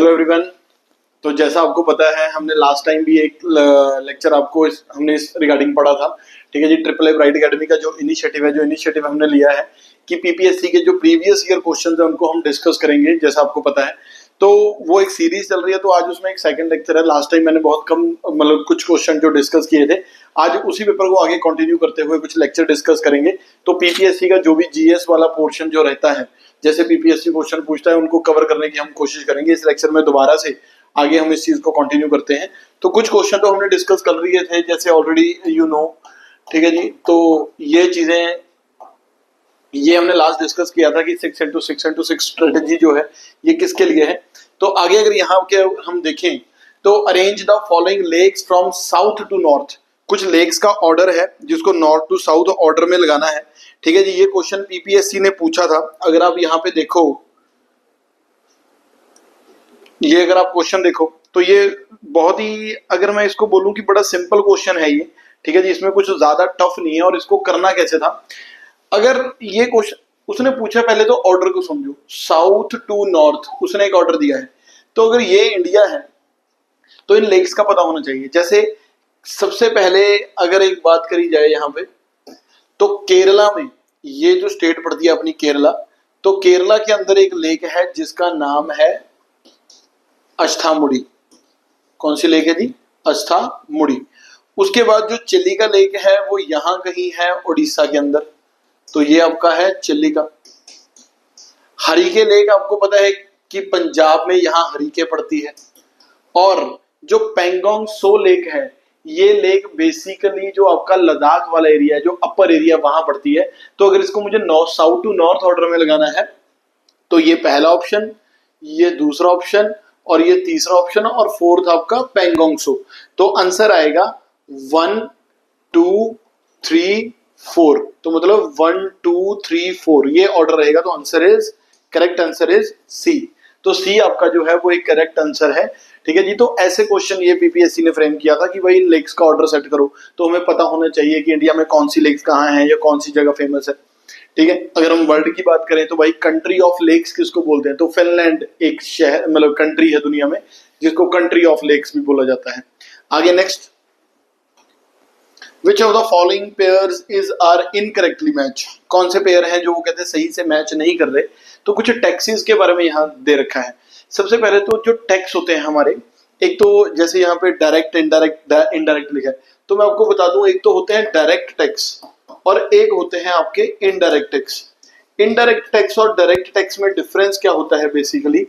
Hello everyone. तो जैसा आपको पता है हमने लास्ट टाइम भी एक लेक्चर आपको हमने इस रिगार्डिंग पढ़ा था। ठीक है जी, ट्रिपल ए ब्राइट एकेडमी का जो इनिशिएटिव हमने लिया है कि पीपीएससी के जो प्रीवियस ईयर क्वेश्चंस हैं उनको हम डिस्कस करेंगे, जैसा आपको पता है। तो वो एक सीरीज चल रही है, तो आज उसमें एक सेकंड लेक्चर है। लास्ट टाइम मैंने बहुत कम मतलब कुछ क्वेश्चन जो डिस्कस किए थे, आज उसी पेपर को आगे कंटिन्यू करते हुए कुछ लेक्चर डिस्कस करेंगे। तो पीपीएससी का जो भी जीएस वाला पोर्शन जो रहता है, जैसे पीपीएससी क्वेश्चन पूछता है, उनको कवर करने की हम कोशिश करेंगे इस लेक्चर में। दोबारा से आगे हम इस चीज को कंटिन्यू करते हैं। तो कुछ क्वेश्चन तो हमने डिस्कस कर लिए थे, जैसे ऑलरेडी यू नो। ठीक है जी, तो ये चीजें ये हमने लास्ट डिस्कस किया था कि 6x6 स्ट्रेटेजी जो है ये किसके लिए है। तो आगे अगर यहाँ के हम देखें तो arrange the following lakes from south to north. कुछ लेक्स का ऑर्डर है जिसको नॉर्थ टू साउथ ऑर्डर में लगाना है। ठीक है जी, ये क्वेश्चन पीपीएससी ने पूछा था। अगर आप यहाँ पे देखो, ये अगर आप क्वेश्चन देखो तो ये बहुत ही, अगर मैं इसको बोलूं कि बड़ा सिंपल क्वेश्चन है ये। ठीक है जी, इसमें कुछ ज्यादा टफ नहीं है। और इसको करना कैसे था, अगर ये क्वेश्चन उसने पूछा, पहले तो ऑर्डर को समझो, साउथ टू नॉर्थ उसने एक ऑर्डर दिया है। तो अगर ये इंडिया है तो इन लेक्स का पता होना चाहिए। जैसे सबसे पहले अगर एक बात करी जाए यहाँ पे, तो केरला में ये जो स्टेट पड़ती है अपनी केरला, तो केरला के अंदर एक लेक है जिसका नाम है अस्थामुड़ी। कौन सी लेक है जी? अस्थामुड़ी। उसके बाद जो चिलिका लेक है वो यहां कहीं है उड़ीसा के अंदर, तो ये आपका है चिलिका। हरिके लेक आपको पता है कि पंजाब में यहां हरिके पड़ती है। और जो पेंगोंग सो लेक है, ये लेक बेसिकली जो आपका लद्दाख वाला एरिया है, जो अपर एरिया वहां पड़ती है। तो अगर इसको मुझे north south to north order में लगाना है तो ये पहला ऑप्शन, ये दूसरा ऑप्शन और ये तीसरा ऑप्शन, और फोर्थ आपका पेंगोंग सो। तो आंसर आएगा 1 2 3 4। तो मतलब 1 2 3 4 ये ऑर्डर रहेगा। तो answer is, correct answer is C. तो सी आपका जो है वो एक करेक्ट आंसर है। ठीक है जी, तो ऐसे क्वेश्चन ये पीपीएससी ने फ्रेम किया था कि भाई लेक्स का ऑर्डर सेट करो। तो हमें पता होना चाहिए कि इंडिया में कौन सी लेक्स कहाँ है या कौन सी जगह फेमस है। ठीक है, अगर हम वर्ल्ड की बात करें तो भाई कंट्री ऑफ लेक्स किसको बोलते हैं? तो फिनलैंड एक शहर मतलब कंट्री है दुनिया में जिसको कंट्री ऑफ लेक्स भी बोला जाता है। आगे next, which of the following pairs is are incorrectly match. कौन से पेयर हैं जो वो कहते हैं सही से मैच नहीं कर रहे? तो कुछ टैक्सेस के बारे में यहाँ दे रखा है। सबसे पहले तो जो टैक्स होते हैं हमारे, एक तो जैसे यहाँ पे डायरेक्ट इनडायरेक्ट लिखा है, तो मैं आपको बता दूं, एक तो होते हैं डायरेक्ट टैक्स और एक होते हैं आपके इनडायरेक्ट टैक्स। इनडायरेक्ट टैक्स और डायरेक्ट टैक्स में डिफरेंस क्या होता है बेसिकली?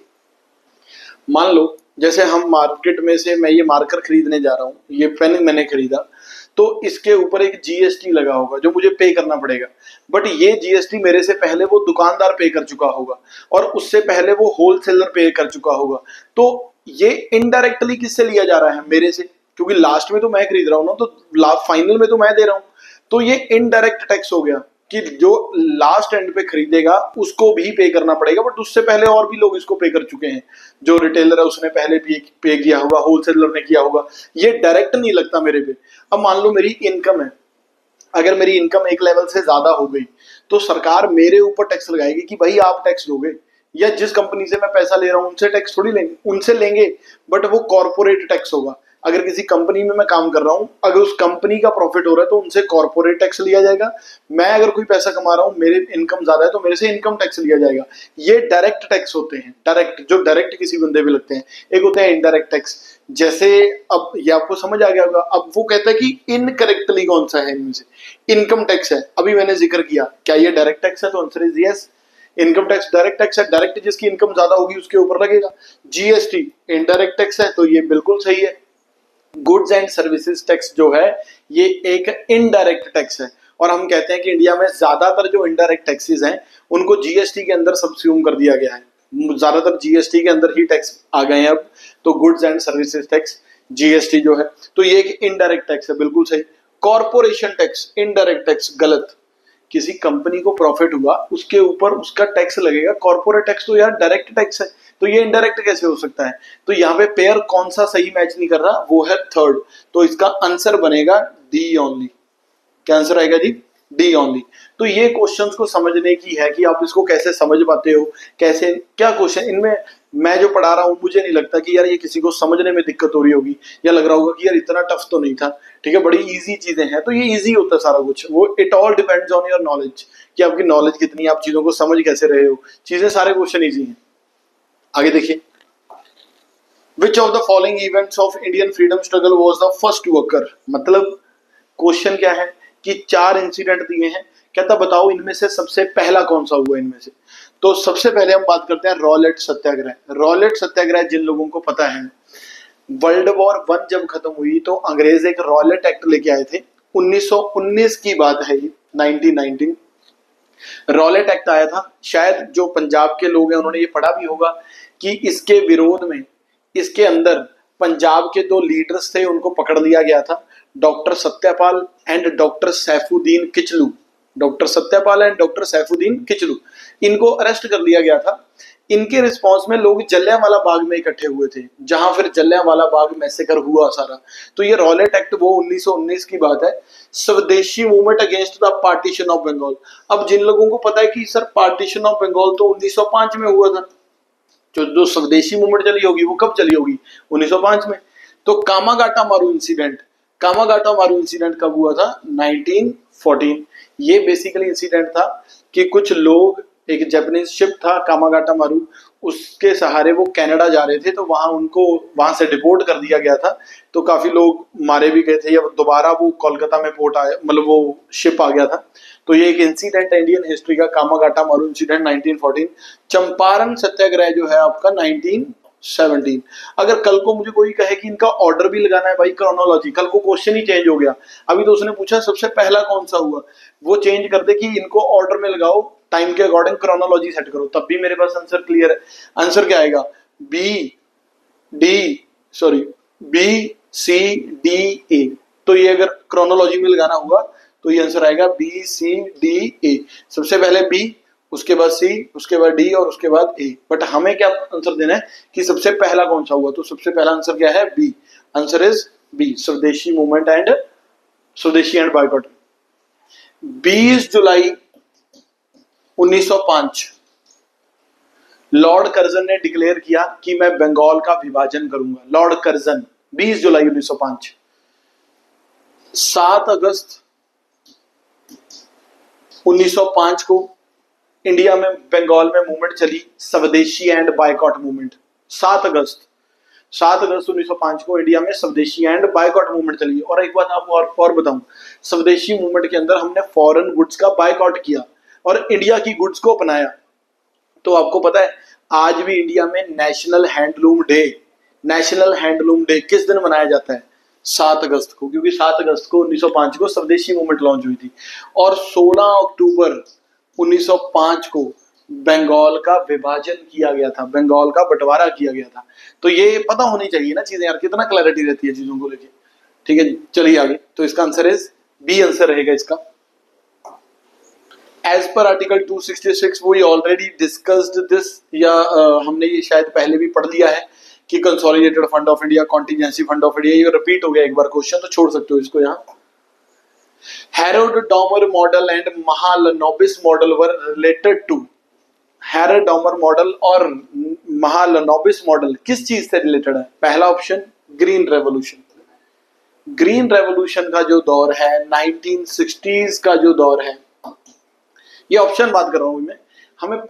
मान लो जैसे हम मार्केट में से, मैं ये मार्कर खरीदने जा रहा हूँ, ये पेन मैंने खरीदा, तो इसके ऊपर एक जीएसटी लगा होगा जो मुझे पे करना पड़ेगा। बट ये जीएसटी मेरे से पहले वो दुकानदार पे कर चुका होगा और उससे पहले वो होलसेलर पे कर चुका होगा। तो ये इनडायरेक्टली किससे लिया जा रहा है? मेरे से, क्योंकि लास्ट में तो मैं खरीद रहा हूँ ना, तो फाइनल में तो मैं दे रहा हूँ। तो ये इनडायरेक्ट टैक्स हो गया कि जो लास्ट एंड पे खरीदेगा उसको भी पे करना पड़ेगा, बट उससे पहले और भी लोग इसको पे कर चुके हैं। जो रिटेलर है उसने पहले भी पे किया होगा, होलसेलर ने किया होगा। ये डायरेक्ट नहीं लगता मेरे पे। अब मान लो मेरी इनकम है, अगर मेरी इनकम एक लेवल से ज्यादा हो गई तो सरकार मेरे ऊपर टैक्स लगाएगी कि भाई आप टैक्स दोगे, या जिस कंपनी से मैं पैसा ले रहा हूं उनसे टैक्स थोड़ी लेंगे, उनसे लेंगे, बट वो कॉर्पोरेट टैक्स होगा। अगर किसी कंपनी में मैं काम कर रहा हूं, अगर उस कंपनी का प्रॉफिट हो रहा है तो उनसे कॉर्पोरेट टैक्स लिया जाएगा। मैं अगर कोई पैसा कमा रहा हूं, मेरे इनकम ज्यादा है तो मेरे से इनकम टैक्स लिया जाएगा। ये डायरेक्ट टैक्स होते हैं, डायरेक्ट, जो डायरेक्ट किसी बंदे पे लगते हैं। एक होते हैं इनडायरेक्ट टैक्स। जैसे अब ये आपको समझ आ गया होगा। अब वो कहता है कि इनकरेक्टली कौन सा है इनमें से? इनकम टैक्स है, अभी मैंने जिक्र किया। क्या ये डायरेक्ट टैक्स है? तो answer is yes, income tax direct tax है। डायरेक्ट जिसकी इनकम ज्यादा होगी उसके ऊपर लगेगा। जीएसटी इनडायरेक्ट टैक्स है, तो ये बिल्कुल सही है। गुड्स एंड सर्विसेज टैक्स जो है ये एक इनडायरेक्ट टैक्स है, और हम कहते हैं कि इंडिया में ज्यादातर जो इनडायरेक्ट टैक्सेस हैं उनको जीएसटी के अंदर सबस्यूम कर दिया गया है। ज्यादातर जीएसटी के अंदर ही टैक्स आ गए हैं अब। तो goods and services tax GST जो है, तो ये एक इनडायरेक्ट टैक्स है, बिल्कुल सही। कॉर्पोरेशन टैक्स इनडायरेक्ट टैक्स गलत। किसी कंपनी को प्रॉफिट हुआ उसके ऊपर उसका टैक्स लगेगा। कॉर्पोरेट टैक्स तो यार डायरेक्ट टैक्स है, तो ये इनडायरेक्ट कैसे हो सकता है? तो यहाँ पे पेयर कौन सा सही मैच नहीं कर रहा? वो है थर्ड। तो इसका आंसर बनेगा डी ओनली। क्या आंसर आएगा जी? D only. तो ये क्वेश्चंस को समझने की है कि आप इसको कैसे समझ पाते हो, कैसे क्या क्वेश्चन इनमें मैं जो पढ़ा रहा हूँ मुझे नहीं लगता कि यार ये किसी को समझने में दिक्कत हो रही होगी या लग रहा होगा कि यार इतना टफ तो नहीं था। ठीक है, बड़ी इजी चीजें हैं, तो ये इजी होता है सारा कुछ। वो it all depends on your knowledge कि आपकी नॉलेज कितनी है, आप चीजों को समझ कैसे रहे हो। चीजें सारे क्वेश्चन इजी हैं। आगे देखिए, which of the following events of Indian freedom struggle was the first to occur. मतलब क्वेश्चन क्या है कि 4 इंसिडेंट दिए हैं, कहता बताओ इनमें से सबसे पहला कौन सा हुआ इनमें से। तो सबसे पहले हम बात करते हैं रॉलेट सत्याग्रह। रॉलेट सत्याग्रह जिन लोगों को पता है, वर्ल्ड वॉर 1 जब खत्म हुई तो अंग्रेज एक रॉलेट एक्ट लेके आए थे। 1919 की बात है ये, 1919 रॉलेट एक्ट आया था। शायद जो पंजाब के लोग हैं उन्होंने ये पढ़ा भी होगा कि इसके विरोध में इसके अंदर पंजाब के 2 लीडर्स थे, उनको पकड़ लिया गया था, doctor Satyapal and doctor Saifuddin Kitchlew. Doctor Satyapal and doctor Saifuddin Kitchlew, इनको अरेस्ट कर लिया गया था। इनके रिस्पॉन्स में लोग जलियांवाला बाग में इकट्ठे हुए थे, जहां फिर जलियांवाला बाग मैसेकर हुआ सारा। तो ये रॉलेट एक्ट वो 1919 की बात है। Swadeshi movement against the partition of Bengal. अब जिन लोगों को पता है कि सर पार्टीशन ऑफ बंगाल तो 1905 में हुआ था, जो स्वदेशी मूवमेंट चली होगी वो कब चली होगी, 1905 में। तो कामागाटा मारू इंसिडेंट, कामागाटा मारू इंसिडेंट कब हुआ था, 1914। ये बेसिकली इंसिडेंट था कि कुछ लोग, एक जापानीज शिप था कामागाटा मारू, उसके सहारे वो कनाडा जा रहे थे, तो उनको वहां से डिपोर्ट कर दिया गया था। तो काफी लोग मारे भी गए थे, या दोबारा वो कोलकाता में पोर्ट आया, मतलब वो शिप आ गया था। तो ये एक इंसिडेंट है इंडियन हिस्ट्री का, कामागाटा मारू इंसिडेंट 1914। चंपारण सत्याग्रह जो है आपका 1917। अगर कल को मुझे कोई कहे कि इनका ऑर्डर भी लगाना है भाई, क्रोनोलॉजी, कल को क्वेश्चन ही चेंज हो गया। अभी तो उसने पूछा सबसे पहला कौन सा हुआ, वो चेंज कर दे कि इनको ऑर्डर में लगाओ, टाइम के अकॉर्डिंग क्रोनोलॉजी सेट करो, तब भी मेरे पास आंसर क्लियर है। आंसर क्या आएगा, बी सी डी ए। तो ये अगर क्रोनोलॉजी में लगाना हुआ तो ये आंसर आएगा बी सी डी ए। सबसे पहले बी, उसके बाद सी, उसके बाद डी और उसके बाद ए। बट हमें क्या आंसर देना है कि सबसे पहला कौन सा हुआ, तो सबसे पहला आंसर क्या है, बी। आंसर इज बी, स्वदेशी मूवमेंट एंड स्वदेशी and boycott. 20 July 1905 Lord Curzon ने डिक्लेयर किया कि मैं बंगाल का विभाजन करूंगा। लॉर्ड कर्जन, 20 जुलाई 1905। 7 अगस्त 1905 को इंडिया में, बंगाल में मूवमेंट चली, स्वदेशी एंड बायकॉट मूवमेंट। 7 अगस्त 1905 को इंडिया में स्वदेशी एंड बायकॉट मूवमेंट चली। और एक बात आपको और बताऊं, स्वदेशी मूवमेंट के अंदर हमने फॉरेन गुड्स का बायकॉट किया और इंडिया की गुड्स को अपनाया। तो आपको पता है आज भी इंडिया में नेशनल हैंडलूम डे किस दिन मनाया जाता है, 7 अगस्त को, क्योंकि 7 अगस्त को 1905 को स्वदेशी मूवमेंट लॉन्च हुई थी। और 16 अक्टूबर 1905 को बंगाल का विभाजन किया गया था, बंगाल का बंटवारा किया गया था। तो ये पता होनी चाहिए ना चीजें यार, कितना क्लैरिटी रहती है चीजों को लेके। ठीक है जी, चलिए आगे। तो इसका आंसर इज बी, आंसर रहेगा इसका। As per article 266 we already discussed this, या हमने ये शायद पहले भी पढ़ लिया है कि consolidated fund of India, contingency fund of India, ये रिपीट हो गया एक बार क्वेश्चन, तो छोड़ सकते हो इसको यहाँ। Harrod Domar model and Mahalanobis model were related to. Harrod Domar model और महालनोबिस मॉडल किस चीज से रिलेटेड है? पहला option green revolution. Green revolution का जो दौर है, 1960s का जो दौर है, ये ऑप्शन बात कर रहा हूं मैं।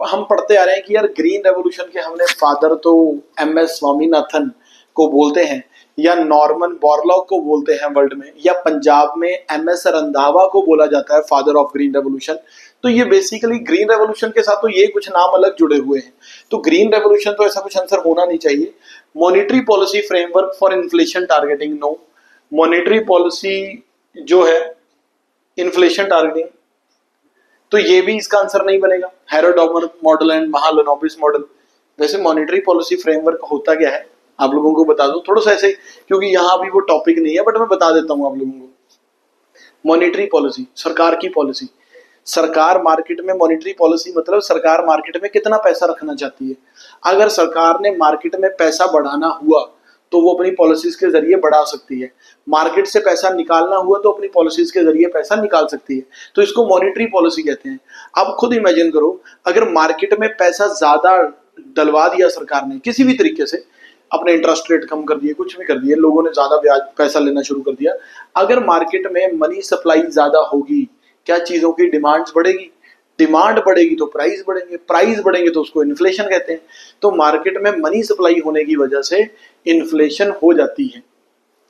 हम पढ़ते आ रहे हैं कि यार ग्रीन रेवोल्यूशन के हमने फादर तो MS स्वामीनाथन को बोलते हैं, या नॉर्मन बोरलॉग को बोलते हैं वर्ल्ड में, या पंजाब में MS रंधावा को बोला जाता है फादर ऑफ ग्रीन रेवोल्यूशन। तो ये बेसिकली ग्रीन रेवोल्यूशन के साथ तो ये कुछ नाम अलग जुड़े हुए हैं। तो ग्रीन रेवोल्यूशन तो ऐसा कुछ आंसर होना नहीं चाहिए। Monetary policy framework for inflation targeting, no. Monetary policy जो है इन्फ्लेशन टारगेटिंग, तो ये भी इसका आंसर नहीं बनेगा। Harold Domar model and Mahalanobis model. वैसे मॉनिटरी पॉलिसी फ्रेमवर्क होता क्या है आप लोगों को बता दूं थोड़ा सा ऐसे, क्योंकि यहाँ भी वो टॉपिक नहीं है, बट मैं बता देता हूँ आप लोगों को। मॉनिटरी पॉलिसी, सरकार की पॉलिसी। सरकार मार्केट में, मॉनिटरी पॉलिसी मतलब सरकार मार्केट में कितना पैसा रखना चाहती है। अगर सरकार ने मार्केट में पैसा बढ़ाना हुआ तो वो अपनी पॉलिसीज के जरिए बढ़ा सकती है। मार्केट से पैसा निकालना हुआ तो अपनी पॉलिसीज के जरिए पैसा निकाल सकती है। तो इसको मॉनेटरी पॉलिसी कहते हैं। आप खुद इमेजिन करो, अगर मार्केट में पैसा ज्यादा डलवा दिया सरकार ने किसी भी तरीके से, अपने इंटरेस्ट रेट कम कर दिए, कुछ भी कर दिए, लोगों ने ज्यादा ब्याज पैसा लेना शुरू कर दिया, अगर मार्केट में मनी सप्लाई ज्यादा होगी, क्या चीजों की डिमांड्स बढ़ेगी? डिमांड बढ़ेगी तो प्राइस बढ़ेंगे, प्राइस बढ़ेंगे तो उसको इन्फ्लेशन कहते हैं। तो मार्केट में मनी सप्लाई होने की वजह से इन्फ्लेशन हो जाती है,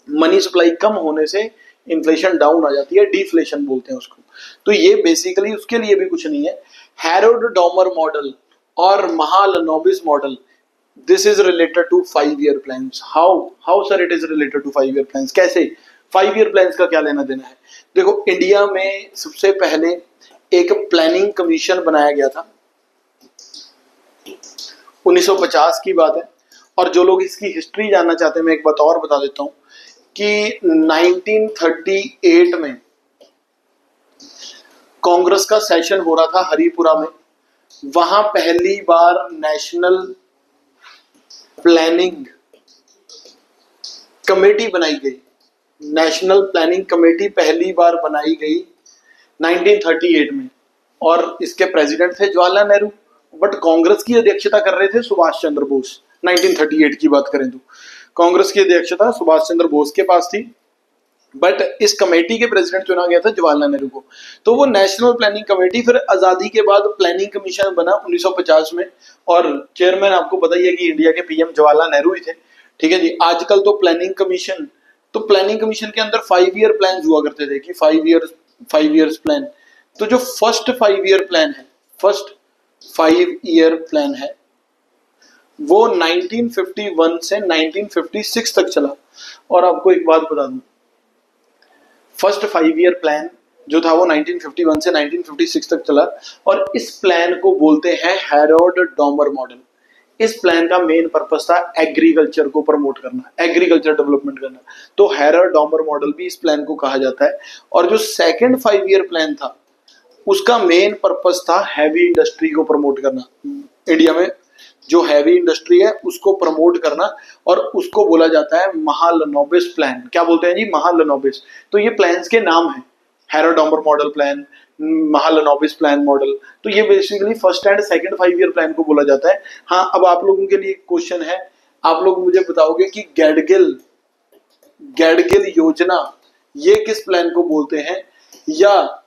मनी सप्लाई कम होने से इन्फ्लेशन डाउन आ जाती है, डिफ्लेशन बोलते हैं उसको। तो ये बेसिकली उसके लिए भी कुछ नहीं है। हैरोल्ड डॉमर मॉडल और Mahalanobis model, this is related to 5 year plans. How sir it is related to 5 year plans? कैसे? 5 ईयर प्लान्स का क्या लेना देना है? देखो, इंडिया में सबसे पहले एक प्लानिंग कमीशन बनाया गया था, 1950 की बात है। और जो लोग इसकी हिस्ट्री जानना चाहते हैं, मैं एक बात और बता देता हूं कि 1938 में कांग्रेस का सेशन हो रहा था हरिपुरा में। वहां पहली बार नेशनल प्लानिंग कमेटी बनाई गई। नेशनल प्लानिंग कमेटी पहली बार बनाई गई 1938 में, और इसके प्रेसिडेंट थे जवाहरलाल नेहरू, बट कांग्रेस की अध्यक्षता कर रहे थे सुभाष चंद्र बोस। 1938 की बात करें तो कांग्रेस की अध्यक्षता सुभाष चंद्र बोस के पास थी, बट इस कमेटी के प्रेसिडेंट चुना गया था जवाहरलाल नेहरू को। तो वो नेशनल प्लानिंग कमेटी फिर आजादी के बाद प्लानिंग कमीशन बना 1950 में, और चेयरमैन आपको पता ही है कि इंडिया के पीएम जवाहरलाल नेहरू ही थे। ठीक है जी। आजकल तो प्लानिंग कमीशन के अंदर 5 ईयर प्लान हुआ करते थे कि 5 ईयर्स प्लान। तो जो फर्स्ट 5 ईयर प्लान है वो 1951 से 1956 तक चला। और आपको एक बात बता दूं, फर्स्ट 5 ईयर प्लान जो था वो 1951 से 1956 तक चला, और इस प्लान को बोलते हैं हैरोल्ड डॉमर मॉडल। इस प्लान का मेन पर्पस था एग्रीकल्चर को प्रमोट करना, एग्रीकल्चर डेवलपमेंट करना। तो हैरोल्ड डॉमर मॉडल भी इस प्लान को कहा जाता है। और जो सेकंड 5 ईयर प्लान था उसका मेन पर्पस था हैवी इंडस्ट्री को प्रमोट करना। इंडिया में जो हैवी इंडस्ट्री है उसको प्रमोट करना, और उसको बोला जाता है महालनोबिस प्लान। क्या बोलते हैं जी? महालनोबिस। तो ये प्लान्स के नाम है, Harold Domar model plan, Mahalanobis plan model. तो ये basically first and second 5 year plan को बोला जाता है। हाँ, अब आप लोगों के लिए क्वेश्चन है, आप लोग मुझे बताओगे कि गैडगिल योजना ये किस प्लान को बोलते हैं, या